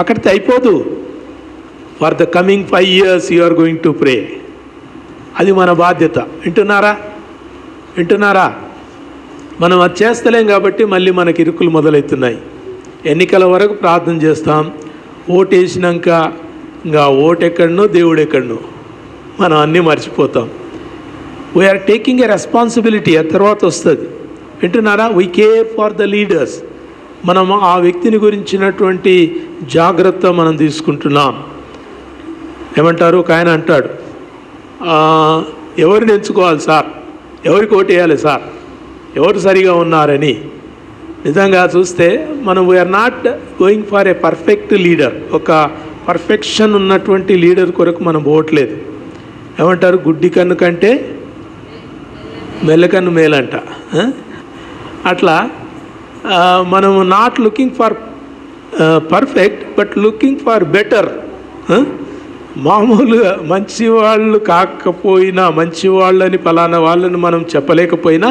అక్కడితో అయిపోదు. For the coming 5 years you are going to pray. అది మన బాధ్యత. వింటున్నారా? మనం అది చేస్తలేం కాబట్టి మళ్ళీ మనకి ఇరుకులు మొదలవుతున్నాయి. ఎన్నికల వరకు ప్రార్థన చేస్తాం, ఓటు వేసినాక ఇంకా ఓటు ఎక్కడనో దేవుడు ఎక్కడనో మనం అన్నీ మర్చిపోతాం. We are taking a responsibility. ఆ తర్వాత వస్తుంది. వింటున్నారా? We care for the leaders. మనం ఆ వ్యక్తిని గురించినటువంటి జాగ్రత్త మనం తీసుకుంటున్నాం. ఏమంటారు? ఒక ఆయన అంటాడు, ఎవరిని ఎంచుకోవాలి సార్, ఎవరికి ఓటు వేయాలి సార్, ఎవరు సరిగా ఉన్నారని. నిజంగా చూస్తే మనం we are not going for a perfect leader. ఒక పర్ఫెక్షన్ ఉన్నటువంటి లీడర్ కొరకు మనం పోవట్లేదు. ఏమంటారు? గుడ్డి కన్ను కంటే మెల్లకన్ను మేలంట. అట్లా మనము not looking for perfect but looking for better. మామూలుగా మంచి వాళ్ళు కాకపోయినా, మంచి వాళ్ళని ఫలానా వాళ్ళని మనం చెప్పలేకపోయినా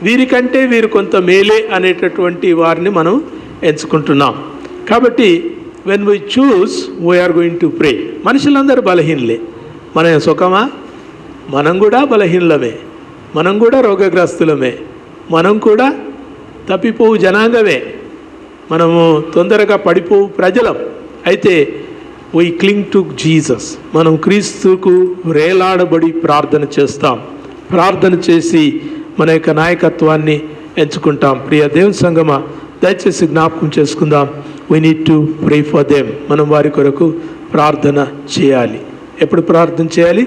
వీరికంటే వీరు కొంత మేలే అనేటటువంటి వారిని మనం ఎంచుకుంటున్నాం. కాబట్టి when we choose we are going to pray. మనుషులందరూ బలహీనలే. మన సుఖమా? మనం కూడా బలహీనలమే, మనం కూడా రోగగ్రస్తులమే, మనం కూడా తప్పిపోవు జనాంగమే, మనము తొందరగా పడిపోవు ప్రజలం. అయితే వీ క్లింగ్ టు జీసస్. మనం క్రీస్తుకు వేలాడబడి ప్రార్థన చేస్తాం. ప్రార్థన చేసి మన యొక్క నాయకత్వాన్ని ఎంచుకుంటాం. ప్రియ దేవుని సంగమా, దయచేసి జ్ఞాపకం చేసుకుందాం. We need to pray for them. మనం వారి కొరకు ప్రార్థన చేయాలి. ఎప్పుడు ప్రార్థన చేయాలి?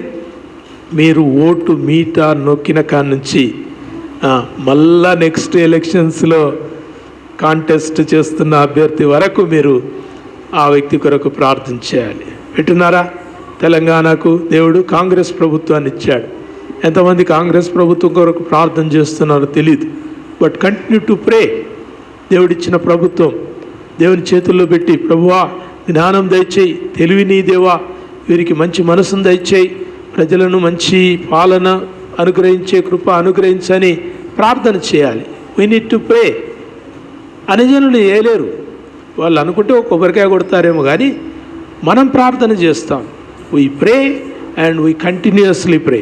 మీరు ఓటు మీట నొక్కిన కాడి నుంచి మళ్ళా నెక్స్ట్ ఎలక్షన్స్లో కాంటెస్ట్ చేస్తున్న అభ్యర్థి వరకు మీరు ఆ వ్యక్తి కొరకు ప్రార్థన చేయాలి. వింటున్నారా? తెలంగాణకు దేవుడు కాంగ్రెస్ ప్రభుత్వాన్ని ఇచ్చాడు. ఎంతమంది కాంగ్రెస్ ప్రభుత్వం కొరకు ప్రార్థన చేస్తున్నారో తెలియదు. But continue to pray. దేవుడిచ్చిన ప్రభుత్వం దేవుని చేతుల్లో పెట్టి, ప్రభువా జ్ఞానం దయచేయి, తెలివి నీ దేవా, వీరికి మంచి మనసును దయచేయి, ప్రజలను మంచి పాలన అనుగ్రహించే కృప అనుగ్రహించని ప్రార్థన చేయాలి. We need to pray. అనుజనులు ఏలేరు. వాళ్ళు అనుకుంటే ఒక కొబ్బరికాయ కొడతారేమో, కానీ మనం ప్రార్థన చేస్తాం. We pray and we continuously pray.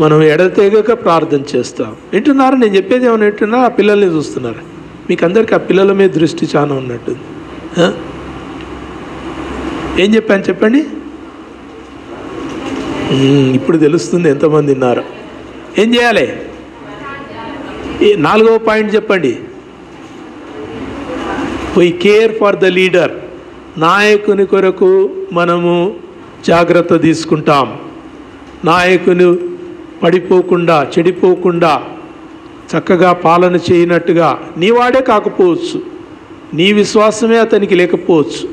మనం ఎడతెగక ప్రార్థన చేస్తాం. వింటున్నారా? నేను చెప్పేది ఏమైనా వింటున్నారా? ఆ పిల్లల్ని చూస్తున్నారా? మీకు అందరికీ ఆ పిల్లల మీద దృష్టి చాలా ఉన్నట్టుంది. ఏం చెప్పాను చెప్పండి? ఇప్పుడు తెలుస్తుంది ఎంతమంది ఉన్నారు. ఏం చేయాలి? 4వ పాయింట్ చెప్పండి. We care for the leader. నాయకుని కొరకు మనము జాగ్రత్త తీసుకుంటాం. నాయకుని పడిపోకుండా, చెడిపోకుండా, చక్కగా పాలన చేయనట్టుగా. నీవాడే కాకపోవచ్చు, నీ విశ్వాసమే అతనికి లేకపోవచ్చు,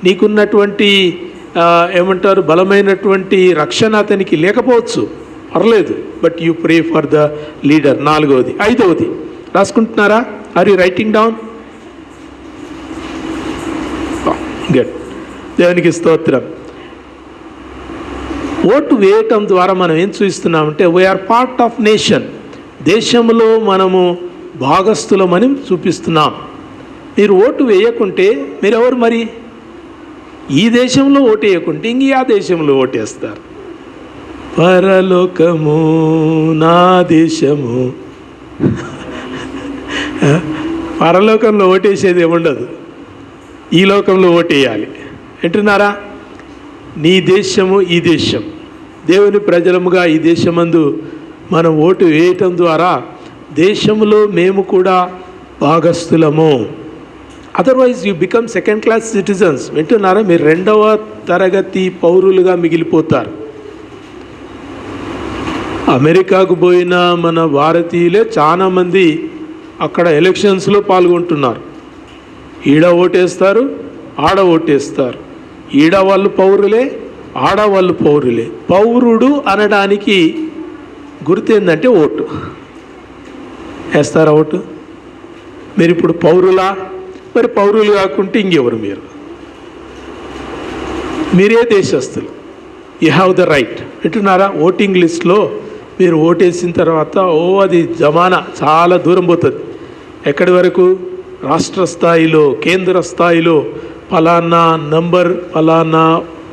నీకున్నటువంటి ఏమంటారు బలమైనటువంటి రక్షణ అతనికి లేకపోవచ్చు, పర్లేదు. But you pray for the leader. 4వది. 5వది రాసుకుంటున్నారా? Are you writing down? Good. దేవునికి స్తోత్రం. ఓటు వేయటం ద్వారా మనం ఏం చూపిస్తున్నామంటే వీఆర్ పార్ట్ ఆఫ్ నేషన్. దేశంలో మనము భాగస్థులమని చూపిస్తున్నాం. మీరు ఓటు వేయకుంటే మీరెవరు మరి? ఈ దేశంలో ఓటు వేయకుంటే ఇంక ఆ దేశంలో ఓటేస్తారు. పరలోకము నా దేశము. పరలోకంలో ఓటేసేది ఏముండదు, ఈ లోకంలో ఓటేయాలి. వింటున్నారా? నీ దేశము ఈ దేశం. దేవుని ప్రజలముగా ఈ దేశమందు మనం ఓటు వేయటం ద్వారా దేశంలో మేము కూడా భాగస్థులము. Otherwise you become second class citizens. వింటున్నారా? మీరు 2వ తరగతి పౌరులుగా మిగిలిపోతారు. అమెరికాకు పోయిన మన భారతీయులే చాలామంది అక్కడ ఎలక్షన్స్లో పాల్గొంటున్నారు. ఈడ ఓటేస్తారు, ఆడ ఓటేస్తారు. ఈడ వాళ్ళు పౌరులే, ఆడవాళ్ళు పౌరులే. పౌరుడు అనడానికి గుర్తు ఏంటంటే ఓటు. వేస్తారా ఓటు? మీరు ఇప్పుడు పౌరులా? మరి పౌరులు కాకుంటే ఇంకెవరు మీరు? మీరే దేశస్తులు. You have the right. వింటున్నారా? ఓటింగ్ లిస్ట్లో మీరు ఓటేసిన తర్వాత అది జమానా చాలా దూరం పోతుంది. ఎక్కడి వరకు? రాష్ట్ర స్థాయిలో, కేంద్ర స్థాయిలో ఫలానా నంబర్, ఫలానా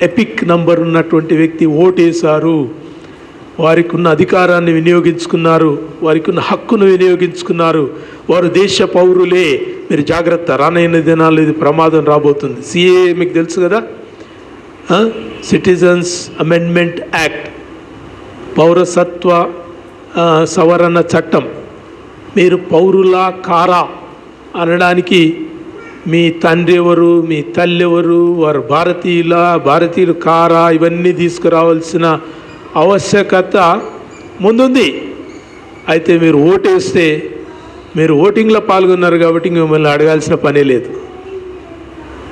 ఎపిక్ నంబర్ ఉన్నటువంటి వ్యక్తి ఓటేశారు, వారికి ఉన్న అధికారాన్ని వినియోగించుకున్నారు, వారికి ఉన్న హక్కును వినియోగించుకున్నారు, వారు దేశ పౌరులే. మీరు జాగ్రత్త, రానైన దినాలు ఇది ప్రమాదం రాబోతుంది. సిఏ మీకు తెలుసు కదా, సిటిజన్స్ అమెండ్మెంట్ యాక్ట్, పౌరసత్వ సవరణ చట్టం. మీరు పౌరులా కారా అనడానికి మీ తండ్రి ఎవరు, మీ తల్లి ఎవరు, వారు భారతీయులు కారా, ఇవన్నీ తీసుకురావాల్సిన ఆవశ్యకత ముందుంది. అయితే మీరు ఓటేస్తే, మీరు ఓటింగ్లో పాల్గొన్నారు కాబట్టి మిమ్మల్ని అడగాల్సిన పనే లేదు.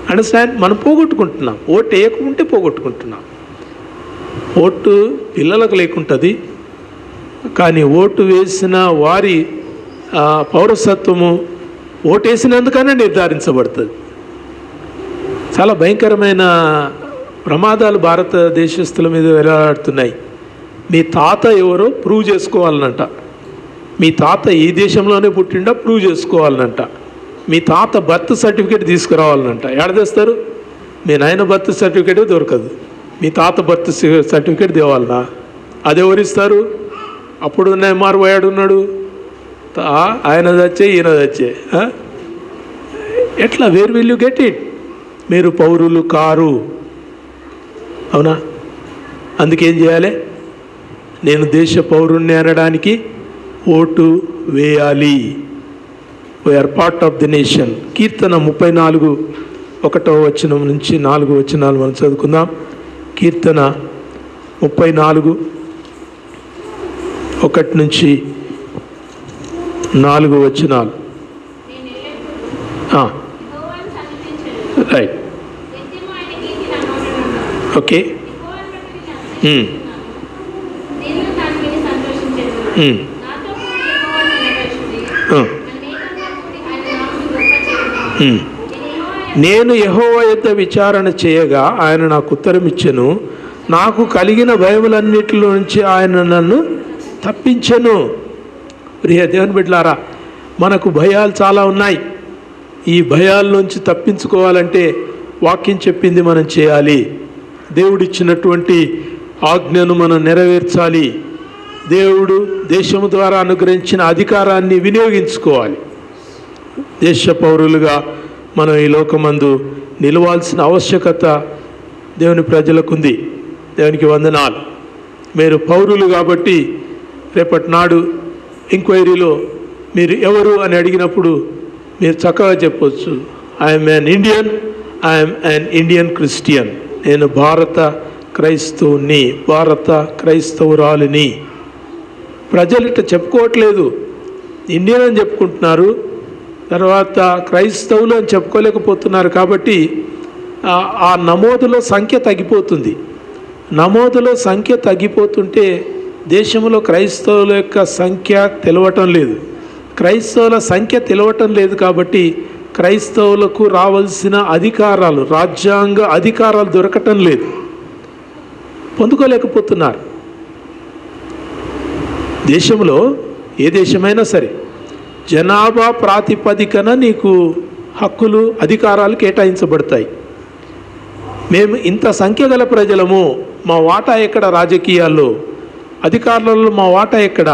అండర్స్టాండ్? మనం పోగొట్టుకుంటున్నాం. ఓటు వేయకుంటే పోగొట్టుకుంటున్నాం. ఓటు పిల్లలకు లేకుంటుంది, కానీ ఓటు వేసిన వారి పౌరసత్వము ఓటేసినందుకనే నిర్ధారించబడుతుంది. చాలా భయంకరమైన ప్రమాదాలు భారతదేశస్తుల మీద వెళ్లాడుతున్నాయి. మీ తాత ఎవరో ప్రూవ్ చేసుకోవాలనంట. మీ తాత ఈ దేశంలోనే పుట్టిండా ప్రూవ్ చేసుకోవాలనంట. మీ తాత బర్త్ సర్టిఫికేట్ తీసుకురావాలనంట. ఎక్కడ తెస్తారు? మీ నాయన బర్త్ సర్టిఫికేట్ దొరకదు, మీ తాత బర్త్ సర్టిఫికేట్ తేవాలనా? అది ఎవరిస్తారు? అప్పుడు ఎంఆర్ పోయాడు ఉన్నాడు, ఆయన తెచ్చే ఈయన తెచ్చే. ఎట్లా? Where will you get it? మీరు పౌరులు కారు, అవునా? అందుకేం చేయాలి? నేను దేశ పౌరుణ్ణి అనడానికి ఓటు వేయాలి. We are part of the nation. కీర్తన 34 1వ వచనం నుంచి 4 వచనాలు మనం చదువుకుందాం. కీర్తన 34 1 నుంచి 4 వచనాలు. Right, okay. నేను యెహోవా యొద్ద విచారణ చేయగా ఆయన నాకు ఉత్తరం ఇచ్చెను. నాకు కలిగిన భయములన్నిటిలో నుంచి ఆయన నన్ను తప్పించెను. ప్రియ దేవుని బిడ్డలారా, మనకు భయాలు చాలా ఉన్నాయి. ఈ భయాల నుంచి తప్పించుకోవాలంటే వాక్యం చెప్పింది మనం చేయాలి. దేవుడిచ్చినటువంటి ఆజ్ఞను మనం నెరవేర్చాలి. దేవుడు దేశము ద్వారా అనుగ్రహించిన అధికారాన్ని వినియోగించుకోవాలి. దేశ పౌరులుగా మనం ఈ లోకమందు నిలవాల్సిన ఆవశ్యకత దేవుని ప్రజలకు ఉంది. దేవునికి వందనాలు. మీరు పౌరులు కాబట్టి రేపటి నాడు ఎంక్వైరీలో మీరు ఎవరు అని అడిగినప్పుడు మీరు చక్కగా చెప్పవచ్చు, I'm an Indian, I'm an Indian Christian. నేను భారత క్రైస్తవుని, భారత క్రైస్తవురాలిని. ప్రజలు ఇట్లా చెప్పుకోవట్లేదు, ఇండియన్ అని చెప్పుకుంటున్నారు, తర్వాత క్రైస్తవులు అని చెప్పుకోలేకపోతున్నారు. కాబట్టి ఆ నమోదులో సంఖ్య తగ్గిపోతుంది. నమోదులో సంఖ్య తగ్గిపోతుంటే దేశంలో క్రైస్తవుల యొక్క సంఖ్య తెలవటం లేదు. క్రైస్తవుల సంఖ్య తెలవటం లేదు కాబట్టి క్రైస్తవులకు రావాల్సిన అధికారాలు, రాజ్యాంగ అధికారాలు దొరకటం లేదు, పొందుకోలేకపోతున్నారు. దేశంలో ఏ దేశమైనా సరే జనాభా ప్రాతిపదికన నీకు హక్కులు, అధికారాలు కేటాయించబడతాయి. మేము ఇంత సంఖ్య గల ప్రజలము, మా వాటా ఎక్కడ? రాజకీయాల్లో, అధికారులలో మా వాటా ఎక్కడ?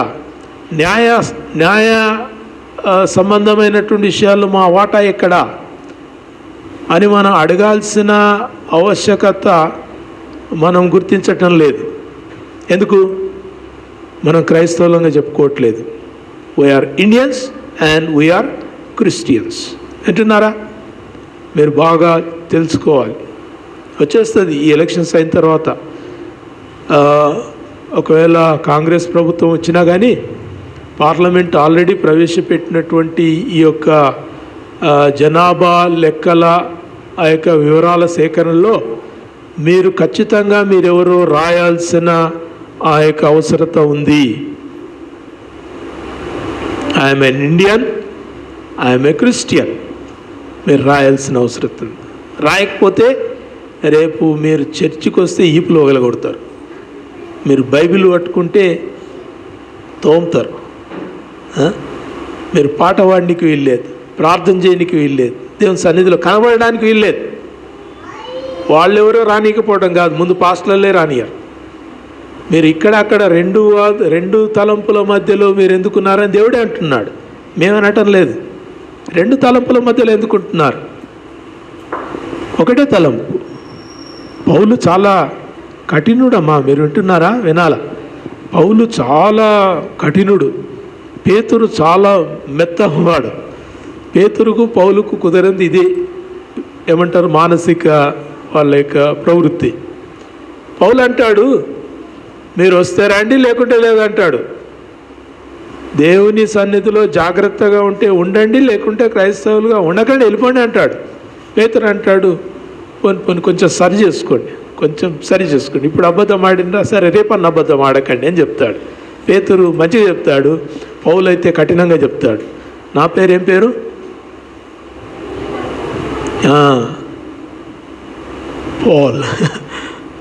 న్యాయ సంబంధమైనటువంటి విషయాల్లో మా వాటా ఎక్కడ అని మనం అడగాల్సిన ఆవశ్యకత మనం గుర్తించటం లేదు. ఎందుకు? మనం క్రైస్తవులంగా చెప్పుకోవట్లేదు. We are Indians and we are Christians. వింటున్నారా? మీరు బాగా తెలుసుకోవాలి. వచ్చేస్తుంది ఈ ఎలక్షన్స్ అయిన తర్వాత. ఒకవేళ కాంగ్రెస్ ప్రభుత్వం వచ్చినా కానీ పార్లమెంట్ ఆల్రెడీ ప్రవేశపెట్టినటువంటి ఈ యొక్క జనాభా లెక్కల ఆ యొక్క వివరాల సేకరణలో మీరు ఖచ్చితంగా మీరెవరో రాయాల్సిన ఆ యొక్క అవసరత ఉంది. I'm N Indian, I'm a Christian, మీరు రాయాల్సిన అవసరం ఉంది. రాయకపోతే రేపు మీరు చర్చికి వస్తే ఈపులు వగలగొడతారు. మీరు బైబిల్ పట్టుకుంటే తోముతారు. మీరు పాట పాడడానికి వీల్లేదు, ప్రార్థన చేయడానికి వీల్లేదు, దేవుని సన్నిధిలో కనబడడానికి వీల్లేదు. వాళ్ళెవరో రానికపోవడం కాదు, ముందు పాస్టర్లే రానియారు. మీరు ఇక్కడ అక్కడ రెండు తలంపుల మధ్యలో మీరు ఎందుకున్నారని దేవుడే అంటున్నాడు, మేమనటం లేదు. రెండు తలంపుల మధ్యలో ఎందుకుంటున్నారు? ఒకటే తలంపు. పౌలు చాలా కఠినుడమ్మా, మీరు వింటున్నారా? వినాల. పౌలు చాలా కఠినుడు, పేతురు చాలా మెత్తవాడు. పేతురుకు పౌలుకు కుదరంది ఇదే, ఏమంటారు, మానసిక వాళ్ళ యొక్క ప్రవృత్తి. పౌలు అంటాడు, మీరు వస్తే రండి, లేకుంటే లేదంటాడు. దేవుని సన్నిధిలో జాగ్రత్తగా ఉంటే ఉండండి, లేకుంటే క్రైస్తవులుగా ఉండకండి, వెళ్ళిపోండి అంటాడు. పేతురు అంటాడు, కొంచెం సరి చేసుకోండి, కొంచెం సరి చేసుకోండి. ఇప్పుడు అబద్ధం ఆడినరా, సరే రేపన్న అబద్ధం ఆడకండి అని చెప్తాడు. పేతురు మంచిగా చెప్తాడు, పౌలు అయితే కఠినంగా చెప్తాడు. నా పేరు ఏం పేరు? పౌల్.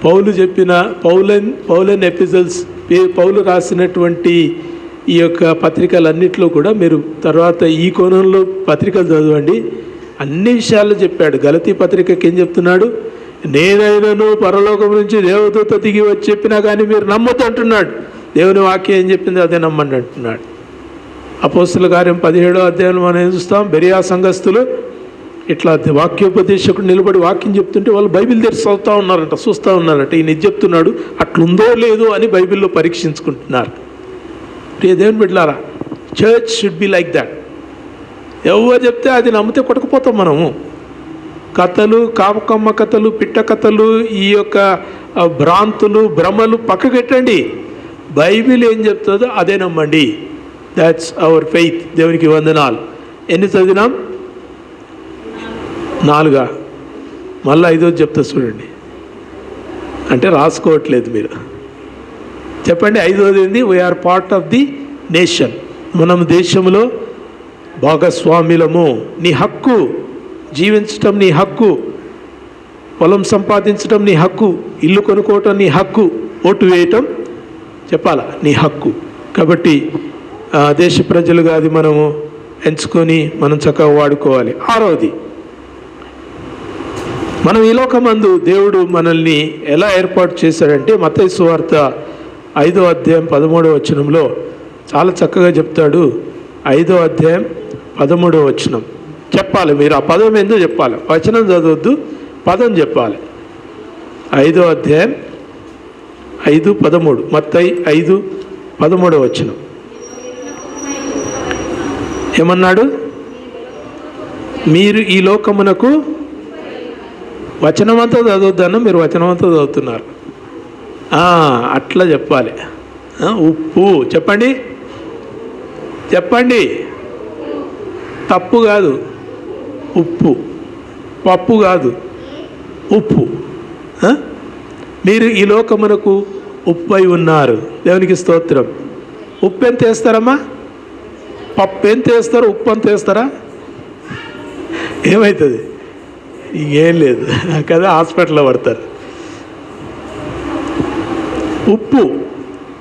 పౌలు చెప్పిన పౌలన్ ఎపిసోడ్స్, పౌలు రాసినటువంటి ఈ యొక్క పత్రికలన్నింటిలో కూడా మీరు తర్వాత ఈ కోణంలో పత్రికలు చదవండి, అన్ని విషయాలు చెప్పాడు. గలతీ పత్రికకి ఏం చెప్తున్నాడు? నేనైనాను పరలోకం నుంచి దేవదూత దిగి వచ్చి చెప్పినా కానీ మీరు నమ్మొద్దు అంటున్నాడు. దేవుని వాక్యం ఏం చెప్పింది అదే నమ్మండి అంటున్నాడు. అపోస్తుల కార్యం 17వ అధ్యాయంలో మనం ఏం చూస్తాం? బెరియా సంఘస్థులు ఇట్లా వాక్యోపదేశకుడు నిలబడి వాక్యం చెప్తుంటే వాళ్ళు బైబిల్ తెరిచి చదువుతూ ఉన్నారంట, చూస్తూ ఉన్నారంట. ఈయన ఇది చెప్తున్నాడు, అట్లుందో లేదో అని బైబిల్లో పరీక్షించుకుంటున్నారు. దేవుని బిడ్డలారా, church should be like that. ఎవరు చెప్తే అది నమ్మితే కొట్టుకుపోతాం మనము. కథలు, కామకమ్మ కథలు, పిట్ట కథలు, ఈ యొక్క భ్రాంతులు, భ్రమలు పక్కకెట్టండి. బైబిల్ ఏం చెప్తుందో అదే నమ్మండి. That's our faith. దేవునికి వందనాలు. ఎన్ని చదివినాం? 4. మళ్ళీ 5వ చెప్తా చూడండి. అంటే రాసుకోవట్లేదు మీరు. చెప్పండి 5వది ఏంది? We are part of the nation. మనం దేశంలో భాగస్వామ్యులము. నీ హక్కు, జీవించటం నీ హక్కు, పొలం సంపాదించడం నీ హక్కు, ఇల్లు కొనుక్కోవటం నీ హక్కు, ఓటు వేయటం చెప్పాలా నీ హక్కు. కాబట్టి దేశ ప్రజలుగా అది మనము ఎంచుకొని మనం చక్కగా వాడుకోవాలి. 6వది, మనం ఈ లోకమందు దేవుడు మనల్ని ఎలా ఏర్పాటు చేశాడంటే మత్తయి సువార్త 5వ అధ్యాయం 13వ వచనంలో చాలా చక్కగా చెప్తాడు. 5వ అధ్యాయం 13వ వచనం చెప్పాలి. మీరు ఆ పదం ఏందో చెప్పాలి, వచనం చదవద్దు, పదం చెప్పాలి. 5వ అధ్యాయం 5:13, మత్తయి 5:13వ వచనం ఏమన్నాడు? మీరు ఈ లోకమునకు, వచనమంతా చదవద్దన్న మీరు వచనమంతా చదువుతున్నారు. అట్లా చెప్పాలి. ఉప్పు చెప్పండి, చెప్పండి. తప్పు కాదు, ఉప్పు. పప్పు కాదు, ఉప్పు. మీరు ఈ లోకమునకు ఉప్పు అయి ఉన్నారు. దేవునికి స్తోత్రం. ఉప్పు ఎంత వేస్తారమ్మా? పప్పు ఎంత వేస్తారు? ఉప్పు ఎంత వేస్తారా? ఏమవుతుంది? ఏం లేదు కదా, హాస్పిటల్లో పడతారు. ఉప్పు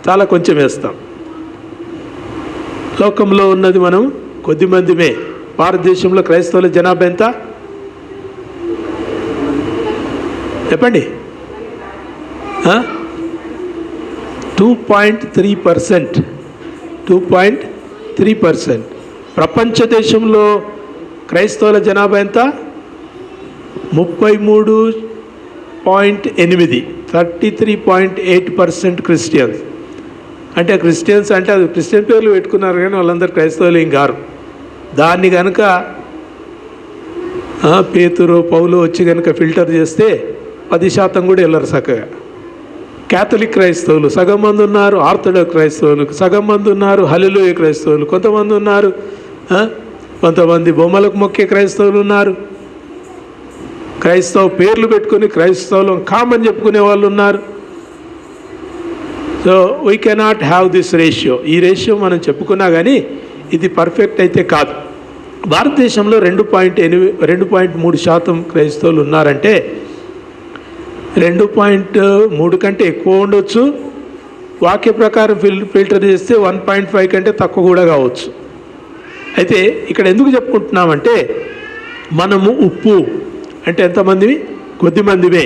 చాలా కొంచెం వేస్తాం. లోకంలో ఉన్నది మనం కొద్దిమందిమే. భారతదేశంలో క్రైస్తవుల జనాభా ఎంత చెప్పండి? 2.3%. 2.3%. ప్రపంచ దేశంలో క్రైస్తవుల జనాభా ఎంత? 33.8. 33.8% క్రిస్టియన్స్. అంటే క్రిస్టియన్స్ అంటే అది క్రిస్టియన్ పేర్లు పెట్టుకున్నారు కానీ వాళ్ళందరూ క్రైస్తవులు ఏం గారు. దాన్ని కనుక పేతురు, పౌలు వచ్చి కనుక ఫిల్టర్ చేస్తే 10% కూడా వెళ్ళరు చక్కగా. క్యాథలిక్ క్రైస్తవులు సగం మంది ఉన్నారు, ఆర్థడాక్స్ క్రైస్తవులు సగం మంది ఉన్నారు, హల్లెలూయా క్రైస్తవులు కొంతమంది ఉన్నారు, కొంతమంది బొమ్మలకు మొక్కే క్రైస్తవులు ఉన్నారు. క్రైస్తవ పేర్లు పెట్టుకుని క్రైస్తవులు కామని చెప్పుకునే వాళ్ళు ఉన్నారు. So we cannot have this ratio. ఈ రేషియో మనం చెప్పుకున్నా కానీ ఇది పర్ఫెక్ట్ అయితే కాదు. భారతదేశంలో 2.3% క్రైస్తవులు ఉన్నారంటే 2.3 కంటే ఎక్కువ ఉండొచ్చు. వాక్య ప్రకారం ఫిల్టర్ చేస్తే 1.5 కంటే తక్కువ కూడా కావచ్చు. అయితే ఇక్కడ ఎందుకు చెప్పుకుంటున్నామంటే మనము ఉప్పు అంటే ఎంతమందివి? కొద్దిమందిమే.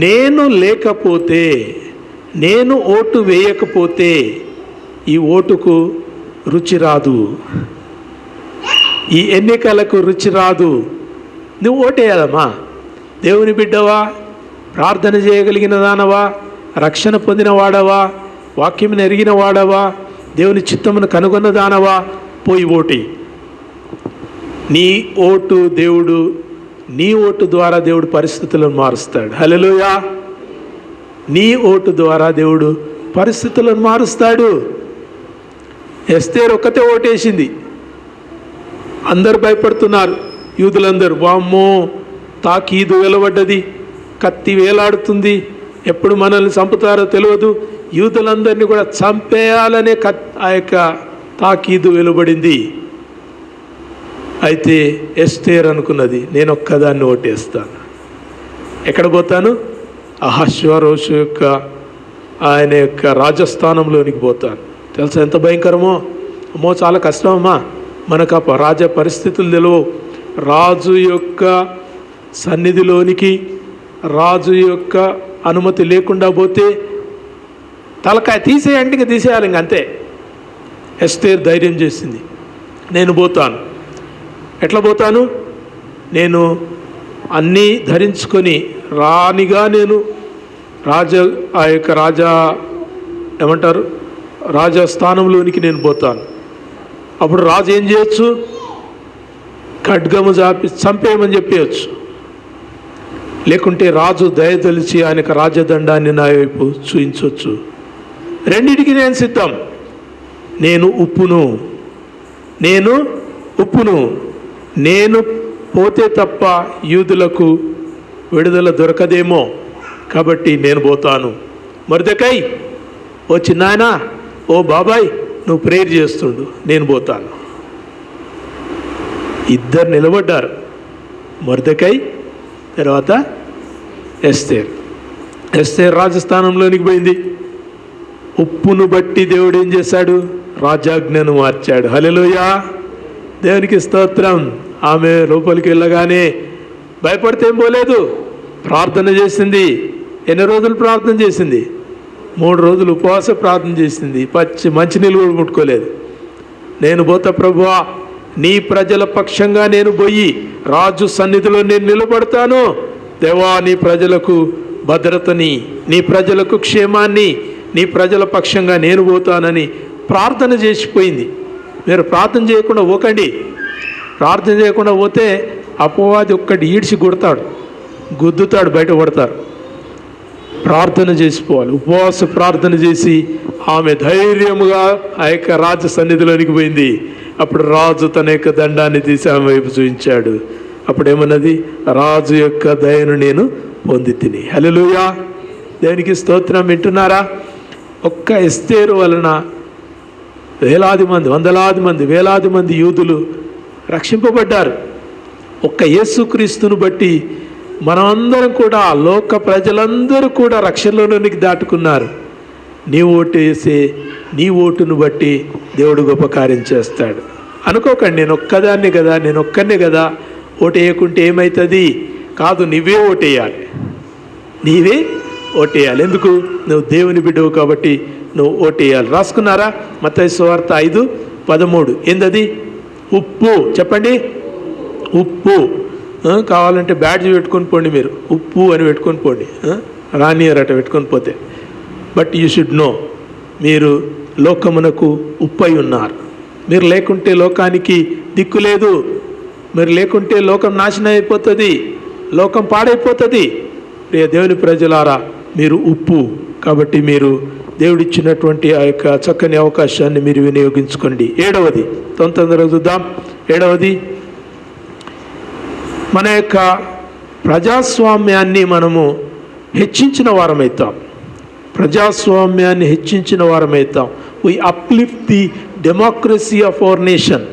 నేను లేకపోతే, నేను ఓటు వేయకపోతే ఈ ఓటుకు రుచి రాదు, ఈ ఎన్నికలకు రుచి రాదు. నువ్వు ఓటేయాలమ్మా. దేవుని బిడ్డవా, ప్రార్థన చేయగలిగిన దానవా, రక్షణ పొందిన వాడవా, వాక్యం ఎరిగిన వాడవా, దేవుని చిత్తమును కనుగొన్న దానవా, పోయి ఓటి. నీ ఓటు దేవుడు, నీ ఓటు ద్వారా దేవుడు పరిస్థితులను మారుస్తాడు. హల్లెలూయా. నీ ఓటు ద్వారా దేవుడు పరిస్థితులను మారుస్తాడు. ఎస్తేరు ఒక్కతే ఓటేసింది. అందరు భయపడుతున్నారు, యూదులందరూ. వామ్మో, తాకీదు వెలువడ్డది, కత్తి వేలాడుతుంది, ఎప్పుడు మనల్ని చంపుతారో తెలియదు, యూదులందరినీ కూడా చంపేయాలనే ఆ యొక్క తాకీదు వెలువడింది. అయితే ఎస్తేర్ అనుకున్నది, నేను ఒక్కదాన్ని ఓటేస్తాను. ఎక్కడ పోతాను? అహష్వేరోషు యొక్క ఆయన యొక్క రాజస్థానంలోనికి పోతాను. తెలుసా ఎంత భయంకరమో? అమ్మో, చాలా కష్టమమ్మా. మనకు ఆ రాజ పరిస్థితులు తెలియవు. రాజు యొక్క సన్నిధిలోనికి రాజు యొక్క అనుమతి లేకుండా పోతే తలకాయ తీసేయంటే ఇంక తీసేయాలి, ఇంక అంతే. ఎస్తేర్ ధైర్యం చేసింది, నేను పోతాను. ఎట్లా పోతాను? నేను అన్నీ ధరించుకొని రాణిగా నేను ఆ యొక్క ఏమంటారు, రాజస్థానంలోనికి నేను పోతాను. అప్పుడు రాజు ఏం చేయొచ్చు? ఖడ్గము చాపి చంపేయమని చెప్పేయచ్చు. లేకుంటే రాజు దయతలిచి ఆయనకు రాజదండాన్ని నా వైపు చూయించవచ్చు. రెండింటికి నేను సిద్ధం. నేను ఉప్పును, నేను పోతే తప్ప యూదులకు విడుదల దొరకదేమో, కాబట్టి నేను పోతాను. మొర్దెకై, ఓ చిన్నాయనా, ఓ బాబాయ్, నువ్వు ప్రేయర్ చేస్తుండు, నేను పోతాను. ఇద్దరు నిలబడ్డారు, మొర్దెకై తర్వాత ఎస్తేర్. ఎస్తేర్ రాజస్థానంలోనికి పోయింది. ఉప్పును బట్టి దేవుడు ఏం చేశాడు? రాజాజ్ఞను మార్చాడు. హల్లెలూయా, దేవునికి స్తోత్రం. ఆమె లోపలికి వెళ్ళగానే భయపడితే ఏం పోలేదు, ప్రార్థన చేసింది. ఎన్ని రోజులు ప్రార్థన చేసింది? 3 రోజులు ఉపవాస ప్రార్థన చేసింది. మంచినీళ్ళు కూడా ముట్టుకోలేదు. నేను పోతా ప్రభువా, నీ ప్రజల పక్షంగా నేను పోయి రాజు సన్నిధిలో నేను నిలబడతాను. దేవా, నీ ప్రజలకు భద్రతని, నీ ప్రజలకు క్షేమాన్ని, నీ ప్రజల పక్షంగా నేను పోతానని ప్రార్థన చేసిపోయింది. మీరు ప్రార్థన చేయకుండా పోకండి. ప్రార్థన చేయకుండా పోతే అపవాది ఒక్కటి ఈడ్చి కొడతాడు, గుద్దుతాడు, బయట పడతారు. ప్రార్థన చేసిపోవాలి. ఉపవాస ప్రార్థన చేసి ఆమె ధైర్యముగా ఆ యొక్క రాజు సన్నిధిలోనికి పోయింది. అప్పుడు రాజు తన యొక్క దండాన్ని తీసి ఆమె వైపు చూపించాడు. అప్పుడు ఏమన్నది? రాజు యొక్క దయను నేను పొంది తిని. హల్లెలూయా, దేవునికి స్తోత్రం. వింటున్నారా? ఒక్క ఎస్తేరు వలన వేలాది మంది, వందలాది మంది, వేలాది మంది యూదులు రక్షింపబడ్డారు. ఒక్క యేసుక్రీస్తును బట్టి మనమందరం కూడా, లోక ప్రజలందరూ కూడా రక్షణలోనికి దాటుకున్నారు. నీ ఓటు వేసే, నీ ఓటును బట్టి దేవుడు గొప్ప కార్యం చేస్తాడు. అనుకోకండి, నేను ఒక్కదాన్ని కదా, నేను ఒక్కనే కదా, ఓటు వేయకుంటే ఏమవుతుంది? కాదు, నువ్వే ఓటేయాలి, నీవే ఓటేయాలి. ఎందుకు? నువ్వు దేవుని బిడ్డవు కాబట్టి నువ్వు ఓటేయాలి. రాసుకున్నారా? మత్తయి సువార్త 5:13. ఏందది? ఉప్పు. చెప్పండి, ఉప్పు. కావాలంటే బ్యాడ్జ్ పెట్టుకొని పోండి, మీరు ఉప్పు అని పెట్టుకొని పోండి, రానియరట పెట్టుకొని పోతే. బట్ యూ షుడ్ నో, మీరు లోకమునకు ఉప్పై ఉన్నారు. మీరు లేకుంటే లోకానికి దిక్కు లేదు. మీరు లేకుంటే లోకం నాశనం అయిపోతుంది, లోకం పాడైపోతుంది. ప్రియ దేవుని ప్రజలారా, మీరు ఉప్పు. కాబట్టి మీరు దేవుడిచ్చినటువంటి ఆ యొక్క చక్కని అవకాశాన్ని మీరు వినియోగించుకోండి. 7వది, తొందరగా చూద్దాం. 7వది, మన యొక్క ప్రజాస్వామ్యాన్ని మనము హెచ్చించిన వారమవుతాం. ప్రజాస్వామ్యాన్ని హెచ్చించిన వారమవుతాం. We uplift the democracy of our nation.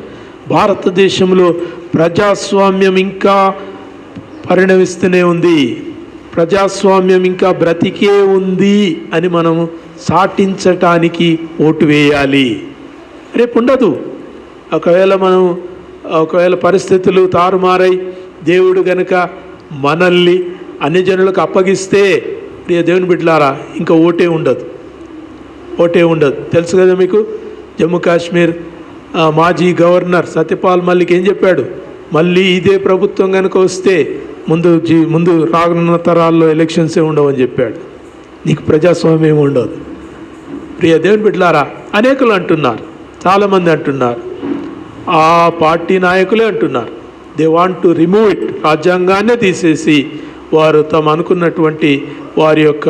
భారతదేశంలో ప్రజాస్వామ్యం ఇంకా పరిణమిస్తూనే ఉంది, ప్రజాస్వామ్యం ఇంకా బ్రతికే ఉంది అని మనము సాటించటానికి ఓటు వేయాలి. రేపు ఉండదు. ఒకవేళ పరిస్థితులు తారుమారై దేవుడు గనుక మనల్ని అన్ని జనులకు అప్పగిస్తే, ప్రియ దేవుని బిడ్డలారా, ఇంకా ఓటే ఉండదు. తెలుసు కదా మీకు, జమ్మూ కాశ్మీర్ మాజీ గవర్నర్ సత్యపాల్ మల్లిక్ ఏం చెప్పాడు? మళ్ళీ ఇదే ప్రభుత్వం కనుక వస్తే ముందు రానున్న తరాల్లో ఎలక్షన్సే ఉండవని చెప్పాడు. నీకు ప్రజాస్వామ్యం ఉండదు. ప్రియ దేవుని బిడ్డలారా, అనేకులు అంటున్నారు, చాలామంది అంటున్నారు, ఆ పార్టీ నాయకులే అంటున్నారు, they want to remove it. రాజ్యాంగాన్నే తీసేసి వారు తాము అనుకున్నటువంటి వారి యొక్క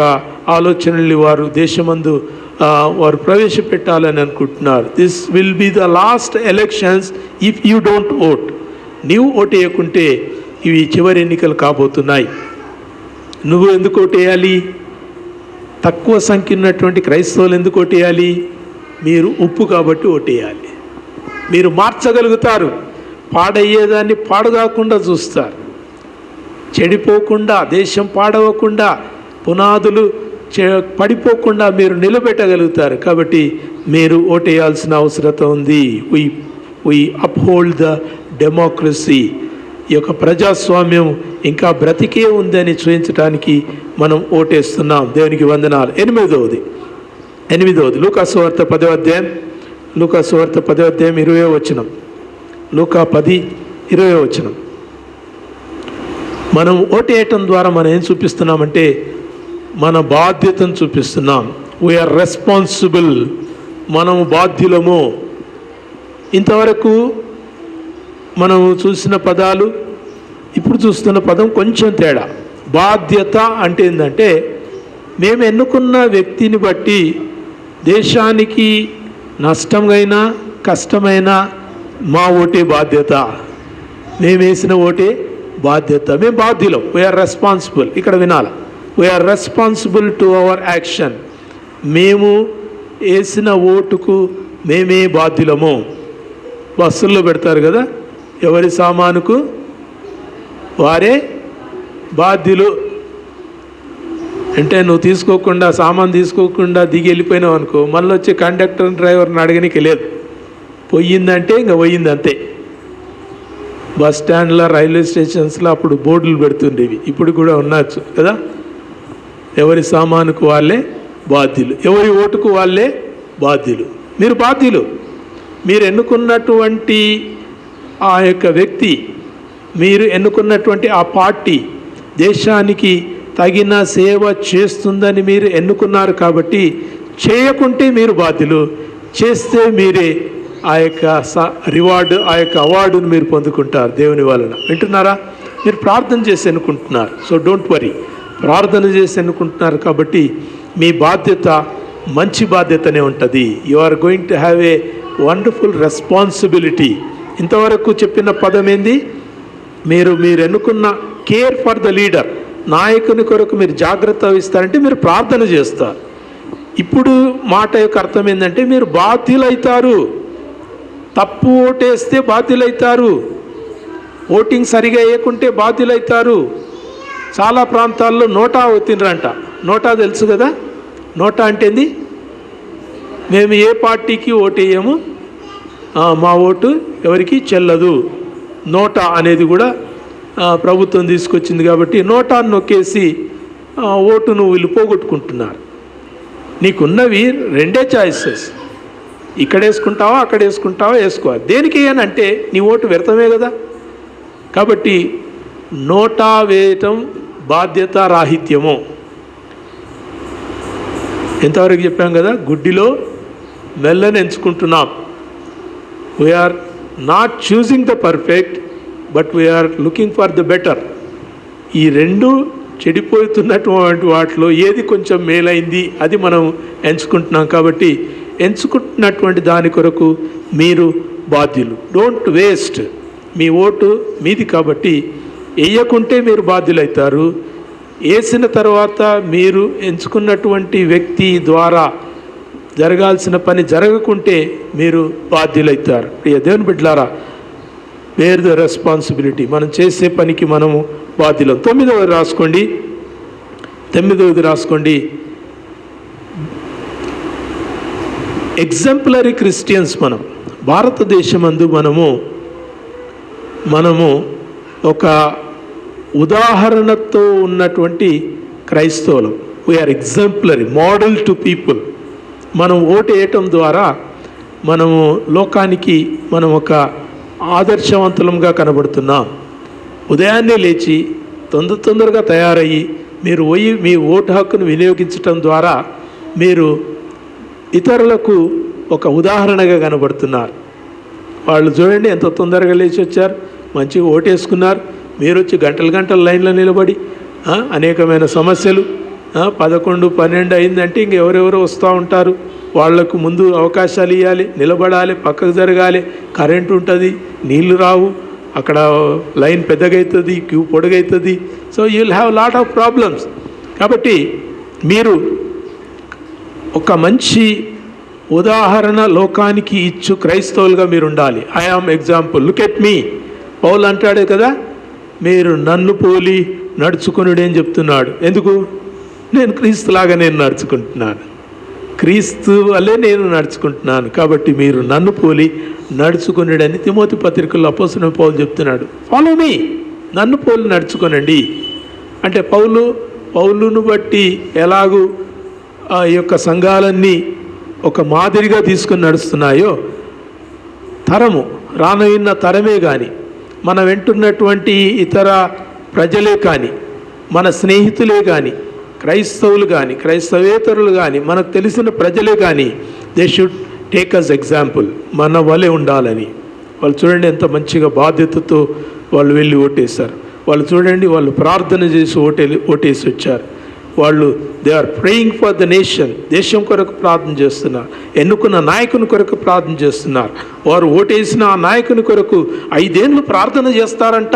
ఆలోచనల్ని వారు దేశమందు వారు ప్రవేశపెట్టాలని అనుకుంటున్నారు. This will be the last elections if you don't vote. నీవు ఓటు వేయకుంటే ఇవి చివరి ఎన్నికలు కాబోతున్నాయి. నువ్వు ఎందుకు ఓటేయాలి? తక్కువ సంఖ్య ఉన్నటువంటి క్రైస్తవులు ఎందుకు ఓటేయాలి? మీరు ఉప్పు కాబట్టి ఓటేయాలి. మీరు మార్చగలుగుతారు. పాడయ్యేదాన్ని పాడుగాకుండా చూస్తారు. చెడిపోకుండా, దేశం పాడవకుండా, పునాదులు పడిపోకుండా మీరు నిలబెట్టగలుగుతారు. కాబట్టి మీరు ఓటేయాల్సిన అవసరత ఉంది. వి అప్హోల్డ్ ద డెమోక్రసీ. ఈ యొక్క ప్రజాస్వామ్యం ఇంకా బ్రతికే ఉందని చూపించడానికి మనం ఓటేస్తున్నాం. దేవునికి వందనాలు. ఎనిమిదవది లూకా సువార్త 10వ అధ్యాయం. లూకా సువార్త 10వ అధ్యాయం 20వ వచనం. లూకా 10:20వ వచనం. మనం ఓటేయటం ద్వారా మనం ఏం చూపిస్తున్నామంటే మన బాధ్యతను చూపిస్తున్నాం. We are responsible. మనము బాధ్యులము. ఇంతవరకు మనము చూసిన పదాలు ఇప్పుడు చూస్తున్న పదం కొంచెం తేడా. బాధ్యత అంటే ఏంటంటే, మేము ఎన్నుకున్న వ్యక్తిని బట్టి దేశానికి నష్టమైనా కష్టమైనా మా ఓటే బాధ్యత. మేము వేసిన ఓటే బాధ్యత. మేము బాధ్యులం. We are responsible. ఇక్కడ వినాలి, we are responsible to our action. మేము వేసిన ఓటుకు మేమే బాధ్యులము. బస్సుల్లో పెడతారు కదా, ఎవరి సామానుకు వారే బాధ్యులు. అంటే నువ్వు సామాన్ తీసుకోకుండా దిగి వెళ్ళిపోయినావు అనుకో, మళ్ళీ వచ్చి కండక్టర్ డ్రైవర్ని అడగనికి లేదు. పోయిందంటే ఇంకా పోయింది అంతే. బస్ స్టాండ్లో, రైల్వే స్టేషన్స్లో అప్పుడు బోర్డులు పెడుతుండేవి, ఇప్పుడు కూడా ఉండొచ్చు కదా. ఎవరి సామానుకు వాళ్ళే బాధ్యులు, ఎవరి ఓటుకు వాళ్ళే బాధ్యులు. మీరు బాధ్యులు. మీరు ఎన్నుకున్నటువంటి ఆ యొక్క వ్యక్తి, మీరు ఎన్నుకున్నటువంటి ఆ పార్టీ దేశానికి తగిన సేవ చేస్తుందని మీరు ఎన్నుకున్నారు. కాబట్టి చేయకుంటే మీరు బాధ్యులు, చేస్తే మీరే ఆ యొక్క రివార్డు, ఆ యొక్క అవార్డును మీరు పొందుకుంటారు దేవుని వలన. వింటున్నారా? మీరు ప్రార్థన చేసి ఎన్నుకుంటున్నారు. So don't worry. ప్రార్థన చేసి ఎన్నుకుంటున్నారు కాబట్టి మీ బాధ్యత మంచి బాధ్యతనే ఉంటుంది. You are going to have a wonderful responsibility. ఇంతవరకు చెప్పిన పదం ఏంది? మీరు ఎన్నుకున్న కేర్ ఫర్ ద లీడర్, నాయకుని కొరకు మీరు జాగ్రత్త వహిస్తారంటే మీరు ప్రార్థన చేస్తారు. ఇప్పుడు మాట యొక్క అర్థం ఏంటంటే మీరు బాధ్యులైతారు. తప్పు ఓటేస్తే బాధ్యులైతారు. ఓటింగ్ సరిగా వేయకుంటే బాధ్యులైతారు. చాలా ప్రాంతాల్లో నోటా అవుతుండ్రంట. నోటా తెలుసు కదా. నోటా అంటేంది? మేము ఏ పార్టీకి ఓటు వేయము, మా ఓటు ఎవరికి చెల్లదు. నోటా అనేది కూడా ప్రభుత్వం తీసుకొచ్చింది కాబట్టి నోటాను నొక్కేసి ఓటును వీళ్ళు పోగొట్టుకుంటున్నారు. నీకున్నవి రెండే చాయిసెస్, ఇక్కడ వేసుకుంటావా అక్కడ వేసుకుంటావా, వేసుకోవాలి. దేనికి అని అంటే నీ ఓటు వ్యర్థమే కదా. కాబట్టి నోటా వేయటం బాధ్యత రాహిత్యము. ఎంతవరకు చెప్పాం కదా, గుడ్డిలో మెల్లని ఎంచుకుంటున్నాం. We are not choosing the perfect but we are looking for the better. ఈ రెండు చెడిపోతున్నటువంటి వాటిలో ఏది కొంచెం మేలైంది అది మనం ఎంచుకుంటున్నాం. కాబట్టి ఎంచుకుంటున్నటువంటి దాని కొరకు మీరు బాధ్యులు. Don't waste. మీ ఓటు మీది కాబట్టి వేయకుంటే మీరు బాధ్యులవుతారు. వేసిన తర్వాత మీరు ఎంచుకున్నటువంటి వ్యక్తి ద్వారా జరగాల్సిన పని జరగకుంటే మీరు బాధ్యులవుతారు. ప్రియ దేవుని బిడ్డలారా, వేర్ ద రెస్పాన్సిబిలిటీ. మనం చేసే పనికి మనము బాధ్యులం. 9వ రాసుకోండి. Exemplary Christians. మనం భారతదేశమందు మనము ఒక ఉదాహరణతో ఉన్నటువంటి క్రైస్తవులం. We are exemplary, model to people. మనం ఓటు వేయటం ద్వారా మనము లోకానికి మనం ఒక ఆదర్శవంతులంగా కనబడుతున్నాం. ఉదయాన్నే లేచి తొందరగా తయారయ్యి మీరు పోయి మీ ఓటు హక్కును వినియోగించటం ద్వారా మీరు ఇతరులకు ఒక ఉదాహరణగా కనబడుతున్నారు. వాళ్ళు చూడండి ఎంత తొందరగా లేచి వచ్చారు, మంచిగా ఓటేసుకున్నారు. మీరు వచ్చి గంటల లైన్లో నిలబడి అనేకమైన సమస్యలు 11, 12 అయిందంటే ఇంకెవరెవరో వస్తూ ఉంటారు. వాళ్లకు ముందు అవకాశాలు ఇవ్వాలి, నిలబడాలి, పక్కకు జరగాలి. కరెంటు ఉంటుంది, నీళ్లు రావు, అక్కడ లైన్ పెద్దగవుతుంది, క్యూ పొడుగవుతుంది. So you will have lot of problems. కాబట్టి మీరు ఒక మంచి ఉదాహరణ లోకానికి ఇచ్చు క్రైస్తవులుగా మీరు ఉండాలి. I am example, look at me. పౌలు అంటాడే కదా, మీరు నన్ను పోలి నడుచుకునుడు అని చెప్తున్నాడు. ఎందుకు? నేను క్రీస్తులాగా నడుచుకుంటున్నాను, క్రీస్తు వల్లే నేను నడుచుకుంటున్నాను. కాబట్టి మీరు నన్ను పోలి నడుచుకున్నాడని తిమోతి పత్రికల్లో అపోస్తలుడైన పౌలు చెప్తున్నాడు. ఫాలో మీ, నన్ను పోలి నడుచుకోనండి. అంటే పౌలును బట్టి ఎలాగూ ఈ యొక్క సంఘాలన్నీ ఒక మాదిరిగా తీసుకుని నడుస్తున్నాయో, రానున్న తరమే కానీ, మన వెంటున్నటువంటి ఇతర ప్రజలే కానీ, మన స్నేహితులే కానీ, క్రైస్తవులు కానీ, క్రైస్తవేతరులు కానీ, మనకు తెలిసిన ప్రజలే కానీ, they should take us example. మన వలె ఉండాలని. వాళ్ళు చూడండి ఎంత మంచిగా బాధ్యతతో వాళ్ళు వెళ్ళి ఓటేశారు. వాళ్ళు చూడండి, వాళ్ళు ప్రార్థన చేసి ఓటేసి వచ్చారు. వాళ్ళు they are praying for the nation. దేశం కొరకు ప్రార్థన చేస్తున్నారు. ఎన్నుకున్న నాయకుని కొరకు ప్రార్థన చేస్తున్నారు. వారు ఓటేసిన ఆ నాయకుని కొరకు 5 ఏళ్ళు ప్రార్థన చేస్తారంట.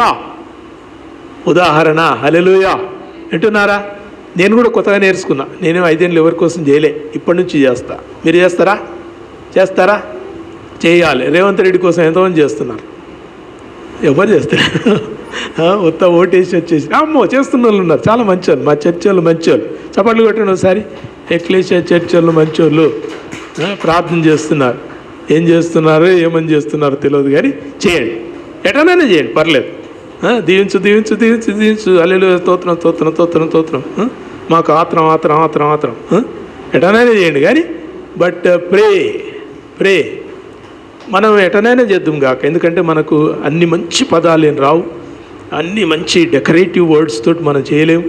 ఉదాహరణ. హల్లెలూయా వింటున్నారా? నేను కూడా కొత్తగా నేర్చుకున్నా. నేను 5 ఏళ్ళు ఎవరి కోసం చేయలే, ఇప్పటి నుంచి చేస్తా. మీరు చేస్తారా? చేయాలి. రేవంత్ రెడ్డి కోసం ఎంతమంది చేస్తున్నారు? ఎవరు చేస్తారు? ఉత్త ఓటేసి వచ్చేసి అమ్మో చేస్తున్న వాళ్ళు ఉన్నారు. చాలా మంచోళ్ళు, మా చర్చోళ్ళు మంచోళ్ళు. చప్పట్లు కొట్టిన ఒకసారి. ఎక్లేసియా చర్చోళ్ళు మంచోళ్ళు ప్రార్థన చేస్తున్నారు. ఏం చేస్తున్నారు, ఏమని చేస్తున్నారో తెలియదు కానీ చేయండి, ఎటనైనా చేయండి, పర్లేదు. దీవించు హల్లెలూయా, స్తోత్రం. మాకు ఆత్రం ఎటనైనా చేయండి కానీ, బట్ ప్రే మనం ఎటనైనా చేద్దాం కాక. ఎందుకంటే మనకు అన్ని మంచి పదాలు ఏం రావు, అన్ని మంచి డెకరేటివ్ వర్డ్స్ తోటి మనం చేయలేము.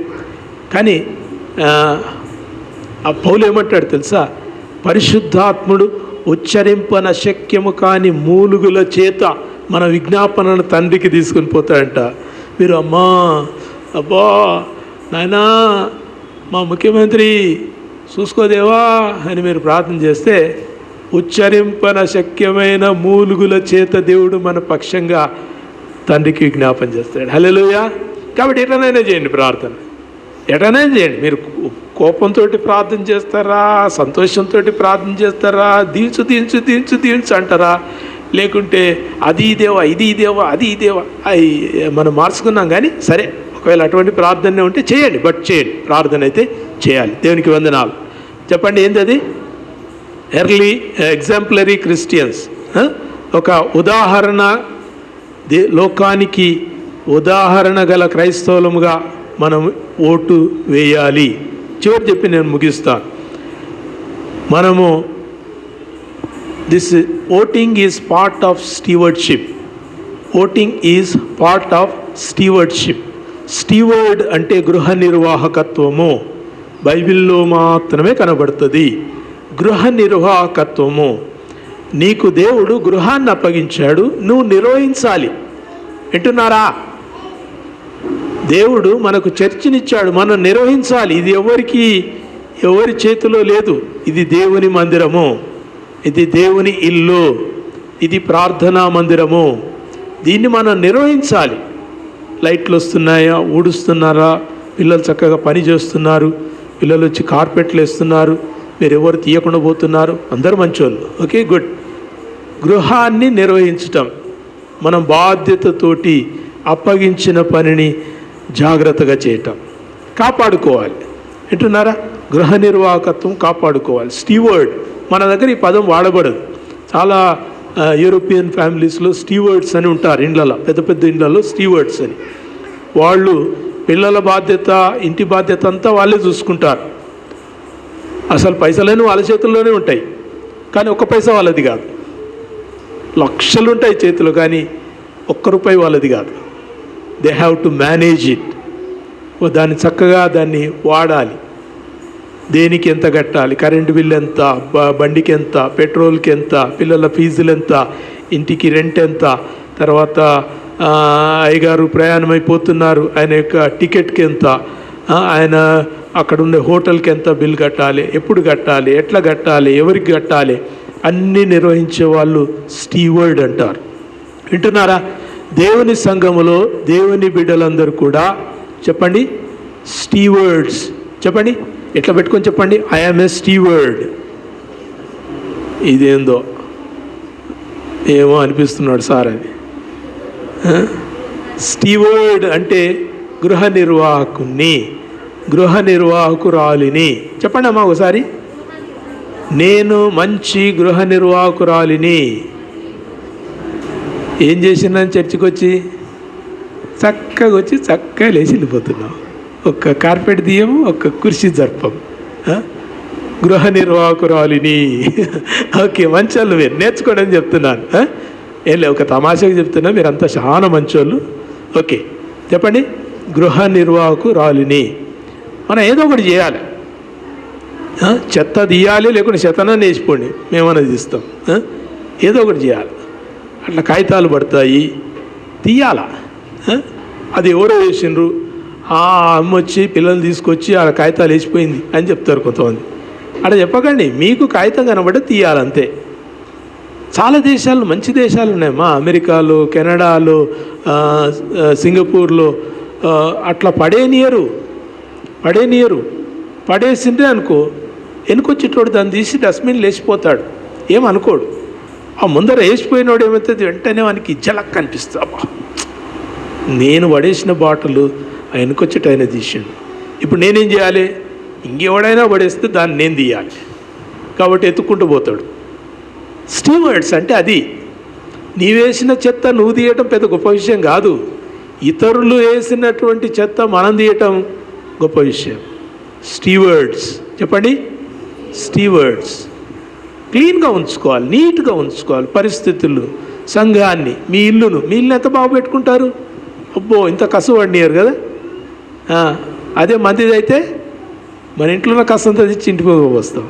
కానీ ఆ పౌలు ఏమంటాడు తెలుసా? పరిశుద్ధాత్ముడు ఉచ్చరింపన శక్యము కాని మూలుగుల చేత మన విజ్ఞాపనను తండ్రికి తీసుకుని పోతాడంట. మీరు అబ్బా నాయనా మా ముఖ్యమంత్రి చూసుకోదేవా అని మీరు ప్రార్థన చేస్తే ఉచ్చరింపన శక్యమైన మూలుగుల చేత దేవుడు మన పక్షంగా తండ్రికి విజ్ఞాపన చేస్తాడు. హల్లెలూయా. కాబట్టి ఎటనైనా చేయండి ప్రార్థన, ఎటనైనా చేయండి. మీరు కోపంతో ప్రార్థన చేస్తారా, సంతోషంతో ప్రార్థన చేస్తారా, దీంచు అంటారా, లేకుంటే అది దేవా ఇది దేవా అది దేవా మనం మార్చుకున్నాం. కానీ సరే, ఒకవేళ అటువంటి ప్రార్థన ఉంటే చేయండి, బట్ చేయండి, ప్రార్థన అయితే చేయాలి. దేవునికి వందనాలు. చెప్పండి ఏంది అది? Early exemplary Christians. ఒక ఉదాహరణ, లోకానికి ఉదాహరణ గల క్రైస్తవులముగా మనం ఓటు వేయాలి. చివరి చెప్పి నేను ముగిస్తాను. మనము this voting is part of stewardship. Steward అంటే గృహ నిర్వాహకత్వము. బైబిల్లో మాత్రమే కనబడుతుంది గృహ నిర్వాహకత్వము. నీకు దేవుడు గృహాన్ని అప్పగించాడు, నువ్వు నిర్వహించాలి. వింటున్నారా? దేవుడు మనకు చర్చినిచ్చాడు, మనం నిర్వహించాలి. ఇది ఎవరి చేతిలో లేదు. ఇది దేవుని మందిరము, ఇది దేవుని ఇల్లు, ఇది ప్రార్థనా మందిరము. దీన్ని మనం నిర్వహించాలి. లైట్లు వస్తున్నాయా, ఊడుస్తున్నారా, పిల్లలు చక్కగా పని చేస్తున్నారు, పిల్లలు వచ్చి కార్పెట్లు వేస్తున్నారు, మీరు ఎవరు తీయకుండా పోతున్నారు, అందరూ మంచోళ్ళు. Okay, good. గృహాన్ని నిర్వహించటం, మనం బాధ్యతతోటి అప్పగించిన పనిని జాగ్రత్తగా చేయటం, కాపాడుకోవాలి. వింటున్నారా? గృహ నిర్వాహకత్వం కాపాడుకోవాలి. స్టీవర్డ్, మన దగ్గర ఈ పదం వాడబడదు. చాలా యూరోపియన్ ఫ్యామిలీస్లో స్టీవర్డ్స్ అని ఉంటారు ఇండ్లలో, పెద్ద పెద్ద ఇండ్లలో స్టీవర్డ్స్ అని. వాళ్ళు పిల్లల బాధ్యత, ఇంటి బాధ్యత అంతా వాళ్ళే చూసుకుంటారు. అసలు పైసలన్నీ వాళ్ళ చేతుల్లోనే ఉంటాయి, కానీ ఒక్క పైసా వాళ్ళది కాదు. లక్షలు ఉంటాయి చేతిలో, కానీ ఒక్క రూపాయి వాళ్ళది కాదు. They have to manage it. దాన్ని చక్కగా దాన్ని వాడాలి. దేనికి ఎంత కట్టాలి, కరెంటు బిల్ ఎంత, బండికి ఎంత, పెట్రోల్కి ఎంత, పిల్లల ఫీజులు ఎంత, ఇంటికి రెంట్ ఎంత, తర్వాత అయ్యగారు ప్రయాణం అయిపోతున్నారు, ఆయన యొక్క టికెట్కి ఎంత, ఆయన అక్కడ ఉండే హోటల్కి ఎంత బిల్ కట్టాలి, ఎప్పుడు కట్టాలి, ఎట్లా కట్టాలి, ఎవరికి కట్టాలి, అన్నీ నిర్వహించే వాళ్ళు స్టీవర్డ్ అంటారు. వింటున్నారా? దేవుని సంఘములో దేవుని బిడ్డలందరూ కూడా చెప్పండి స్టీవర్డ్స్. చెప్పండి, ఎట్లా పెట్టుకొని చెప్పండి, ఐ యామ్ ఏ స్టీవర్డ్. ఇదేందో ఏమో అనిపిస్తున్నాడు సార్ అని. స్టీవర్డ్ అంటే గృహ నిర్వాహకుని, గృహ నిర్వాహకురాలిని. చెప్పండి అమ్మా ఒకసారి, నేను మంచి గృహ నిర్వాహకురాలిని. ఏం చేసినాను? చర్చికి వచ్చి చక్కగా లేచి వెళ్ళిపోతున్నాం. ఒక్క కార్పెట్ తీయము, ఒక్క కుర్చీ జరపం. గృహ నిర్వాహకురాలిని. ఓకే, మంచోళ్ళు మీరు, నేర్చుకోండి అని చెప్తున్నాను. ఏం లేదు, ఒక తమాషాగా చెప్తున్నా, మీరు అంతా చాలా మంచోళ్ళు. ఓకే, చెప్పండి, గృహ నిర్వాహకురాలిని. మనం ఏదో ఒకటి చేయాలి. చెత్త తీయాలి, లేకుంటే చెత్తనాన్ని వేసిపోండి, మేమన్నది తీస్తాం. ఏదో ఒకటి చేయాలి. అట్లా కాగితాలు పడతాయి, తీయాలా. అది ఎవరో వేసిండ్రు, అమ్మ వచ్చి పిల్లల్ని తీసుకొచ్చి ఆ కాగితాలు వేసిపోయింది అని చెప్తారు కొంతమంది. అట్లా చెప్పకండి, మీకు కాగితం కనబడి తీయాలంతే. చాలా దేశాలు, మంచి దేశాలు ఉన్నాయమ్మా, అమెరికాలో, కెనడాలో, సింగపూర్లో. అట్లా పడేనియరు. పడేసిందే అనుకో, వెనుకొచ్చేటోడు దాన్ని తీసి డస్ట్బిన్ లేచిపోతాడు, ఏమనుకోడు. ఆ ముందర వేసిపోయినోడు ఏమవుతుంది, వెంటనే వానికి జలక్ అనిపిస్తుంది, అబ్బా నేను పడేసిన బాటలు ఆ వెనుకొచ్చేట ఆయన తీసిండు, ఇప్పుడు నేనేం చేయాలి, ఇంకెవడైనా పడేస్తే దాన్ని నేను తీయాలి, కాబట్టి ఎత్తుక్కుంటూ పోతాడు. స్టీవర్డ్స్ అంటే అది. నీవేసిన చెత్త నువ్వు తీయటం పెద్ద గొప్ప విషయం కాదు, ఇతరులు వేసినటువంటి చెత్త మనం తీయటం గొప్ప విషయం. స్టీవర్డ్స్, చెప్పండి స్టీవర్డ్స్. క్లీన్గా ఉంచుకోవాలి, నీట్గా ఉంచుకోవాలి పరిస్థితులు, సంఘాన్ని, మీ ఇల్లును ఎంత బాగు పెట్టుకుంటారు. అబ్బో, ఇంత కసువడినారు కదా. అదే మందిది అయితే మన ఇంట్లో కసంతా తెచ్చి ఇంటికి వస్తాం.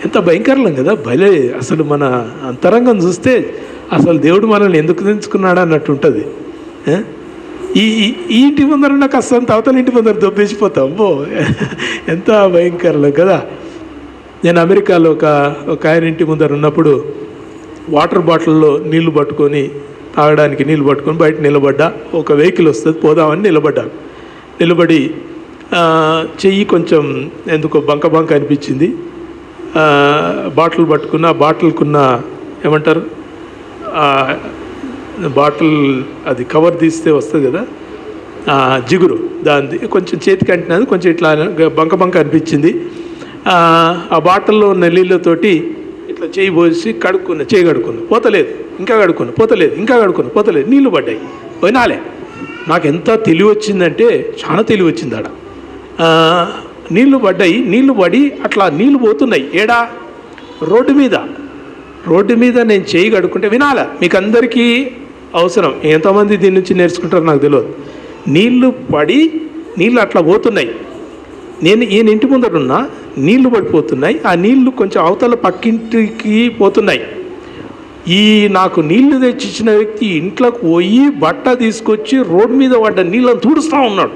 ఎంత భయంకరం కదా. భలే, అసలు మన అంతరంగం చూస్తే అసలు దేవుడు మనల్ని ఎందుకు తెంచుకున్నాడు అన్నట్టు ఉంటుంది. ఈ ఇంటి ముందర కసంత అవతల ఇంటి ముందర దొబ్బేసిపోతాం. అబ్బో, ఎంత భయంకరం కదా. నేను అమెరికాలో ఒక ఆయన ఇంటి ముందర ఉన్నప్పుడు వాటర్ బాటిల్లో నీళ్లు పట్టుకొని, తాగడానికి నీళ్ళు పట్టుకొని బయట నిలబడ్డా. ఒక వెహికల్ వస్తుంది, పోదామని నిలబడి చెయ్యి కొంచెం ఎందుకో బంక అనిపించింది. బాటిల్ పట్టుకున్న, బాటిల్కున్న ఏమంటారు, బాటిల్ అది కవర్ తీస్తే వస్తుంది కదా, జిగురు, దాన్ని కొంచెం చేతికి అంటినది, కొంచెం ఇట్లా బంక అనిపించింది. ఆ బాటిల్లో ఉన్న నీళ్ళతోటి ఇట్లా చేయి పోసి చేయి కడుక్కున్నా, పోతలేదు, ఇంకా పోతలేదు, నీళ్ళు పడ్డాయి, పోయినాలే. నాకు ఎంత తెలివి వచ్చిందంటే, చాలా తెలివి వచ్చింది ఆడ. నీళ్లు పడ్డాయి, నీళ్లు పడి అట్లా నీళ్లు పోతున్నాయి. ఏడా? రోడ్డు మీద నేను చేయి కడుక్కుంటే, వినాలా, మీకు అందరికీ అవసరం, ఎంతమంది దీని నుంచి నేర్చుకుంటారో నాకు తెలియదు. నీళ్లు పడి నీళ్ళు అట్లా పోతున్నాయి, నేను ఈయన ఇంటి ముందరున్నా, నీళ్లు పడిపోతున్నాయి, ఆ నీళ్లు కొంచెం అవతల పక్కింటికి పోతున్నాయి. నాకు నీళ్లు తెచ్చిచ్చిన వ్యక్తి ఇంట్లోకి పోయి బట్ట తీసుకొచ్చి రోడ్డు మీద పడ్డ నీళ్ళని తుడుస్తూ ఉన్నాడు.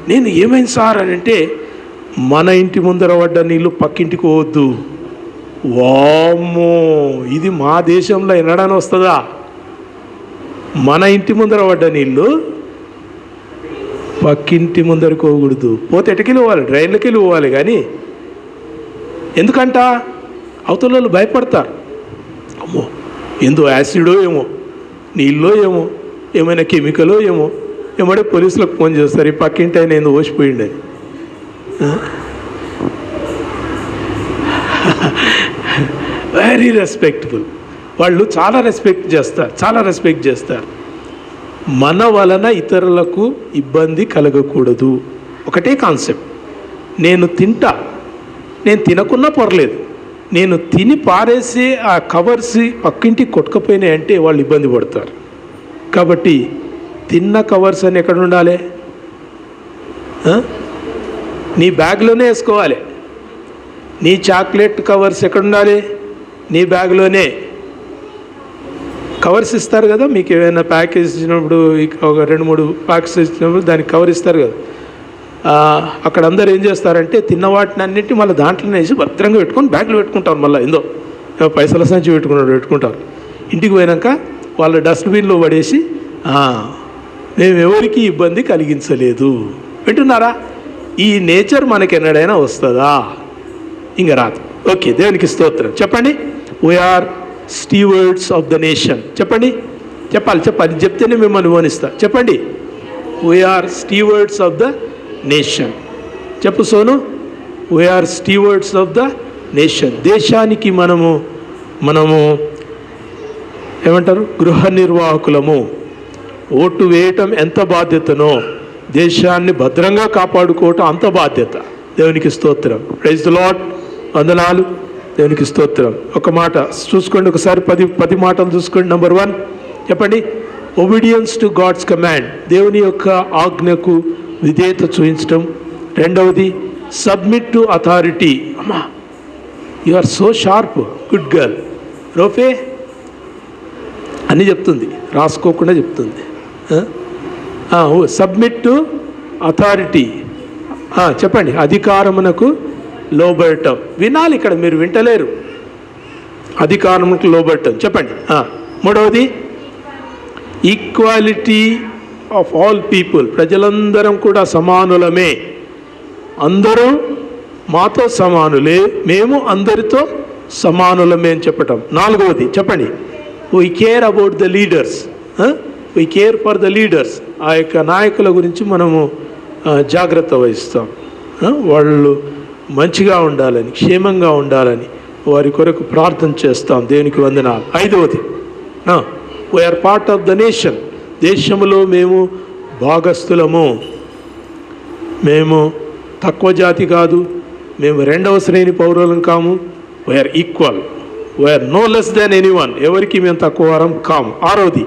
నేను ఏమైంది సార్ అని అంటే, మన ఇంటి ముందర పడ్డ నీళ్ళు పక్కింటికి పోవద్దు. వామ్మో, ఇది మా దేశంలో ఎన్నడని వస్తుందా? మన ఇంటి ముందర పడ్డ నీళ్ళు పక్కింటి ముందరికి పోకూడదు. పోతే ఎటకెళ్ళి పోవాలి, డ్రైన్లకి వెళ్ళి పోవాలి. కానీ ఎందుకంట అవతల వాళ్ళు భయపడతారు. అమ్మో ఎందో యాసిడో ఏమో, నీళ్ళో ఏమో, ఏమైనా కెమికలో ఏమో, ఏమంటే పోలీసులకు ఫోన్ చేస్తారు, ఈ పక్కింటి ఆయన ఏందో ఓసిపోయిండని. Very respectable. వాళ్ళు చాలా రెస్పెక్ట్ చేస్తారు. మన వలన ఇతరులకు ఇబ్బంది కలగకూడదు. ఒకటే కాన్సెప్ట్. నేను తినకున్నా పర్లేదు, నేను తిని పారేసి ఆ కవర్స్ పక్కింటికి కొట్టుకపోయినాయి అంటే వాళ్ళు ఇబ్బంది పడతారు. కాబట్టి తిన్న కవర్స్ అని ఎక్కడ ఉండాలి? నీ బ్యాగ్లోనే వేసుకోవాలి. నీ చాక్లెట్ కవర్స్ ఎక్కడ ఉండాలి? నీ బ్యాగ్లోనే. కవర్స్ ఇస్తారు కదా, మీకు ఏమైనా ప్యాకేజ్ ఇచ్చినప్పుడు, ఒక 2-3 ప్యాకెట్స్ ఇచ్చినప్పుడు దానికి కవర్ ఇస్తారు కదా. అక్కడ అందరు ఏం చేస్తారంటే తిన్న వాటిని అన్నింటినీ మళ్ళీ దాంట్లోనే వేసి భద్రంగా పెట్టుకొని బ్యాగ్లో పెట్టుకుంటారు. మళ్ళీ ఏందో పైసల సంచి పెట్టుకుంటారు. ఇంటికి పోయాక వాళ్ళ డస్ట్బిన్లో పడేసి మేము ఎవరికి ఇబ్బంది కలిగించలేదు. వింటున్నారా? ఈ నేచర్ మనకి ఎన్నడైనా వస్తుందా? ఇంకా రాదు. ఓకే, దేవునికి స్తోత్రం. చెప్పండి. We are stewards of the nation. చెప్పండి, చెప్పాలి. చెప్తేనే మిమ్మల్ని ఓనిస్తా. చెప్పండి. We are stewards of the nation. చెప్పు Sonu. We are stewards of the nation. దేశానికి మనము ఏమంటారు? గృహ నిర్వాహకులము. ఓటు వేయటం ఎంత బాధ్యతనో దేశాన్ని భద్రంగా కాపాడుకోవటం అంత బాధ్యత. దేవునికి స్తోత్రం. Praise the lord. వందనాలు. దేవునికి స్తోత్రం. ఒక మాట చూసుకోండి, ఒకసారి 10 మాటలు చూసుకోండి. నెంబర్ 1 చెప్పండి. Obedience to God's command. దేవుని యొక్క ఆజ్ఞకు విధేయత చూపించడం. రెండవది సబ్మిట్ టు అథారిటీ. అమ్మా, you are so sharp, good girl. Rophe అని చెప్తుంది, రాసుకోకుండా చెప్తుంది. Submit to authority. చెప్పండి. అధికారమునకు లోబడటం. వినాలి, ఇక్కడ మీరు వింటలేరు. అధికారమునకు లోబడటం. చెప్పండి. మూడవది ఈక్వాలిటీ ఆఫ్ ఆల్ పీపుల్. ప్రజలందరం కూడా సమానులమే, అందరూ మాతో సమానులే, మేము అందరితో సమానులమే అని చెప్పటం. నాలుగవది చెప్పండి. We care about the leaders. We care for the leaders. ఆ యొక్క నాయకుల గురించి మనము జాగ్రత్త వహిస్తాం. వాళ్ళు మంచిగా ఉండాలని, క్షేమంగా ఉండాలని వారి కొరకు ప్రార్థన చేస్తాం. దేవునికి వందనాలు. ఐదవది we are part of the nation. దేశంలో మేము భాగస్థులము. మేము తక్కువ జాతి కాదు, మేము రెండవ శ్రేణి పౌరులం కాము. We are equal, we are no less than anyone. ఎవరికి మేము తక్కువ వారం కాము. ఆరవది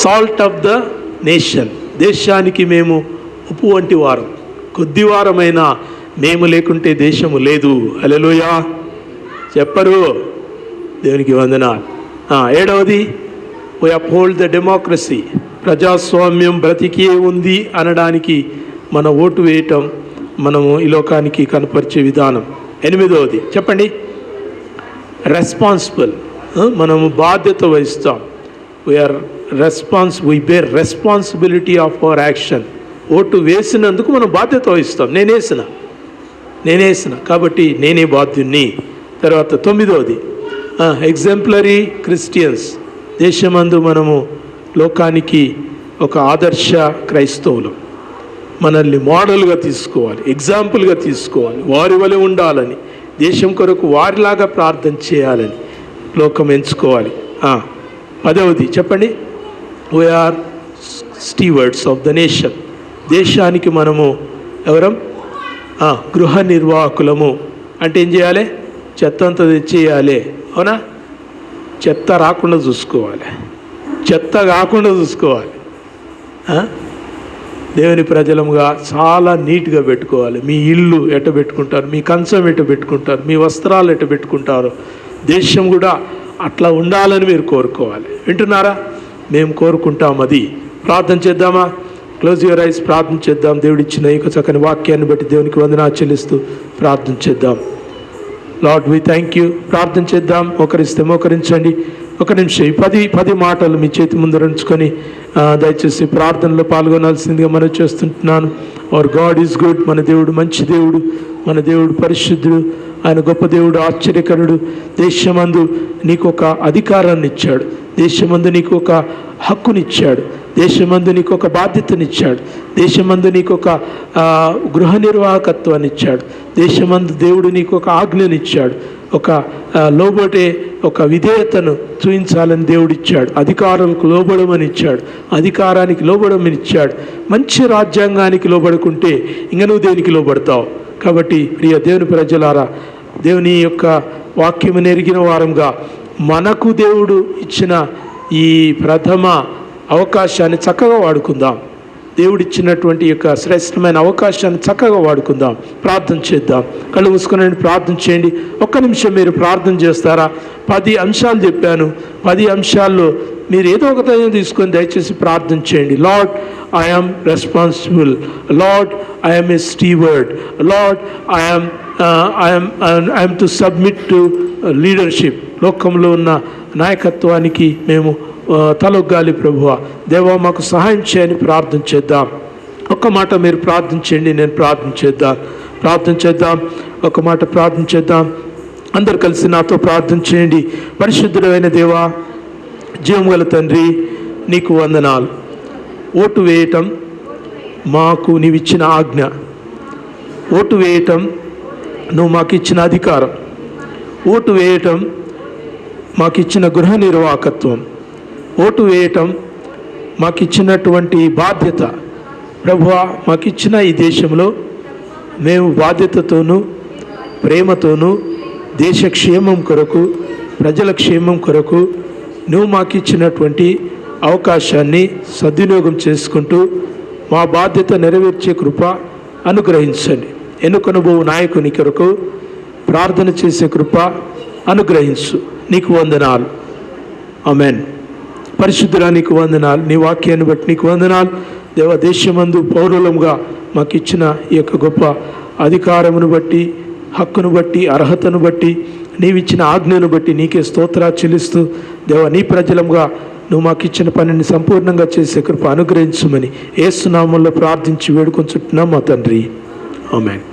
సాల్ట్ ఆఫ్ ద నేషన్. దేశానికి మేము ఉప్పు వంటి వారం. కొద్దివారమైనా మేము లేకుంటే దేశము లేదు. హల్లెలూయా చెప్పరు. దేవునికి వందనాలు. ఏడవది వీ అప్హోల్డ్ ద డెమోక్రసీ. ప్రజాస్వామ్యం బ్రతికే ఉంది అనడానికి మన ఓటు వేయటం మనము ఈ లోకానికి కనపరిచే విధానం. ఎనిమిదవది చెప్పండి. రెస్పాన్సిబుల్. మనము బాధ్యత వహిస్తాం. We bear responsibility of our action. Vote వేసినందుకు మనం బాధ్యత వహిస్తాం. నేనేసిన కాబట్టి నేనే బాధ్యుణ్ణి. తర్వాత 9వది ఎగ్జాంపులరీ క్రిస్టియన్స్. దేశమందు మనము లోకానికి ఒక ఆదర్శ క్రైస్తవులు. మనల్ని మోడల్గా తీసుకోవాలి, ఎగ్జాంపుల్గా తీసుకోవాలి, వారి వలె ఉండాలని, దేశం కొరకు వారిలాగా ప్రార్థన చేయాలని లోకం ఎంచుకోవాలి. 10వది చెప్పండి. We are stewards of the nation. దేశానికి మనము ఎవరం? గృహ నిర్వాహకులము. అంటే ఏం చేయాలి? చెత్త అంతా తెచ్చేయాలి. అవునా? చెత్త రాకుండా చూసుకోవాలి, చెత్త కాకుండా చూసుకోవాలి. దేవుని ప్రజలముగా చాలా నీట్గా పెట్టుకోవాలి. మీ ఇల్లు ఎట్ట పెట్టుకుంటారు, మీ కంచం ఎట్ట పెట్టుకుంటారు, మీ వస్త్రాలు ఎట్ట పెట్టుకుంటారు, దేశం కూడా అట్లా ఉండాలని మీరు కోరుకోవాలి. వింటున్నారా? మేము కోరుకుంటాం. అది ప్రార్థన చేద్దామా? Close your eyes. ప్రార్థన చేద్దాం. దేవుడిచ్చిన ఈ చక్కని వాక్యాన్ని బట్టి దేవునికి వందనాలు చెల్లిస్తూ ప్రార్థన చేద్దాం. Lord we thank you. ప్రార్థన చేద్దాం. మోకరిస్తే మోకరించండి. ఒక నిమిషం. ఈ 10 మాటలు మీ చేతి ముందు ఉంచుకొని దయచేసి ప్రార్థనలో పాల్గొనాల్సిందిగా మనం చేస్తుంటున్నాను. Our God is good. మన దేవుడు మంచి దేవుడు, మన దేవుడు పరిశుద్ధుడు, ఆయన గొప్ప దేవుడు, ఆశ్చర్యకరుడు. దేశమందు నీకు ఒక అధికారాన్ని ఇచ్చాడు, దేశమందు నీకు ఒక హక్కునిచ్చాడు, దేశమందు నీకు ఒక బాధ్యతనిచ్చాడు, దేశమందు నీకు ఒక గృహ నిర్వాహకత్వాన్ని ఇచ్చాడు, దేశమందు దేవుడు నీకు ఒక ఆజ్ఞనిచ్చాడు, ఒక లోబడే ఒక విధేయతను చూపించాలని దేవుడిచ్చాడు, అధికారులకు లోబడమని ఇచ్చాడు, అధికారానికి లోబడమని ఇచ్చాడు. మంచి రాజ్యాంగానికి లోబడుకుంటే ఇంక నువ్వు దేనికి లోబడతావు? కాబట్టి ప్రియ దేవుని ప్రజలారా, దేవుని యొక్క వాక్యము నెరిగిన వారంగా మనకు దేవుడు ఇచ్చిన ఈ ప్రథమ అవకాశాన్ని చక్కగా వాడుకుందాం. దేవుడిచ్చినటువంటి యొక్క శ్రేష్టమైన అవకాశాన్ని చక్కగా వాడుకుందాం. ప్రార్థన చేద్దాం. కళ్ళు మూసుకుని ప్రార్థన చేయండి. ఒక్క నిమిషం మీరు ప్రార్థన చేస్తారా? 10 అంశాలు చెప్పాను. 10 అంశాల్లో మీరు ఏదో ఒక దయ్యం తీసుకొని దయచేసి ప్రార్థన చేయండి. Lord, I am responsible. Lord, I am a steward. Lord, I am to submit to leadership. లోకంలో ఉన్న నాయకత్వానికి మేము తలొగ్గాలి ప్రభువా. దేవా, మాకు సహాయం చేయని ప్రార్థన చేద్దాం. ఒక్క మాట మీరు ప్రార్థన చేయండి, నేను ప్రార్థన చేద్దాం. ఒక మాట ప్రార్థన చేద్దాం. అందరు కలిసి నాతో ప్రార్థన చేయండి. పరిశుద్ధుడైన దేవా, జీవం గల తండ్రి, నీకు వందనాలు. ఓటు వేయటం మాకు నీవిచ్చిన ఆజ్ఞ, ఓటు వేయటం నువ్వు మాకు ఇచ్చిన అధికారం, ఓటు వేయటం మాకు ఇచ్చిన గృహ నిర్వాహకత్వం, ఓటు వేయటం మాకు ఇచ్చినటువంటి బాధ్యత. ప్రభువా, మాకు ఇచ్చిన ఈ దేశంలో మేము బాధ్యతతోనూ ప్రేమతోనూ దేశ క్షేమం కొరకు, ప్రజల క్షేమం కొరకు నువ్వు మాకు ఇచ్చినటువంటి అవకాశాన్ని సద్వినియోగం చేసుకుంటూ మా బాధ్యత నెరవేర్చే కృప అనుగ్రహించండి. ఎన్నుకొనబోవు నాయకుని కొరకు ప్రార్థన చేసే కృప అనుగ్రహించు. నీకు వందనాలు. ఆమేన్. పరిశుద్ధుడా, నీకు వందనాలు. నీ వాక్యాన్ని బట్టి నీకు వందనాలు. దేవ, దేశమందు పౌరులంగా మాకు ఇచ్చిన ఈ యొక్క గొప్ప అధికారమును బట్టి, హక్కును బట్టి, అర్హతను బట్టి, నీవిచ్చిన ఆజ్ఞను బట్టి నీకే స్తోత్రాలు చెల్లిస్తూ, దేవ, నీ ప్రజలంగా నువ్వు మాకు ఇచ్చిన పనిని సంపూర్ణంగా చేసే కృప అనుగ్రహించమని యేసు నామములో ప్రార్థించి వేడుకొంచుంటున్నాం మా తండ్రి. ఆమేన్.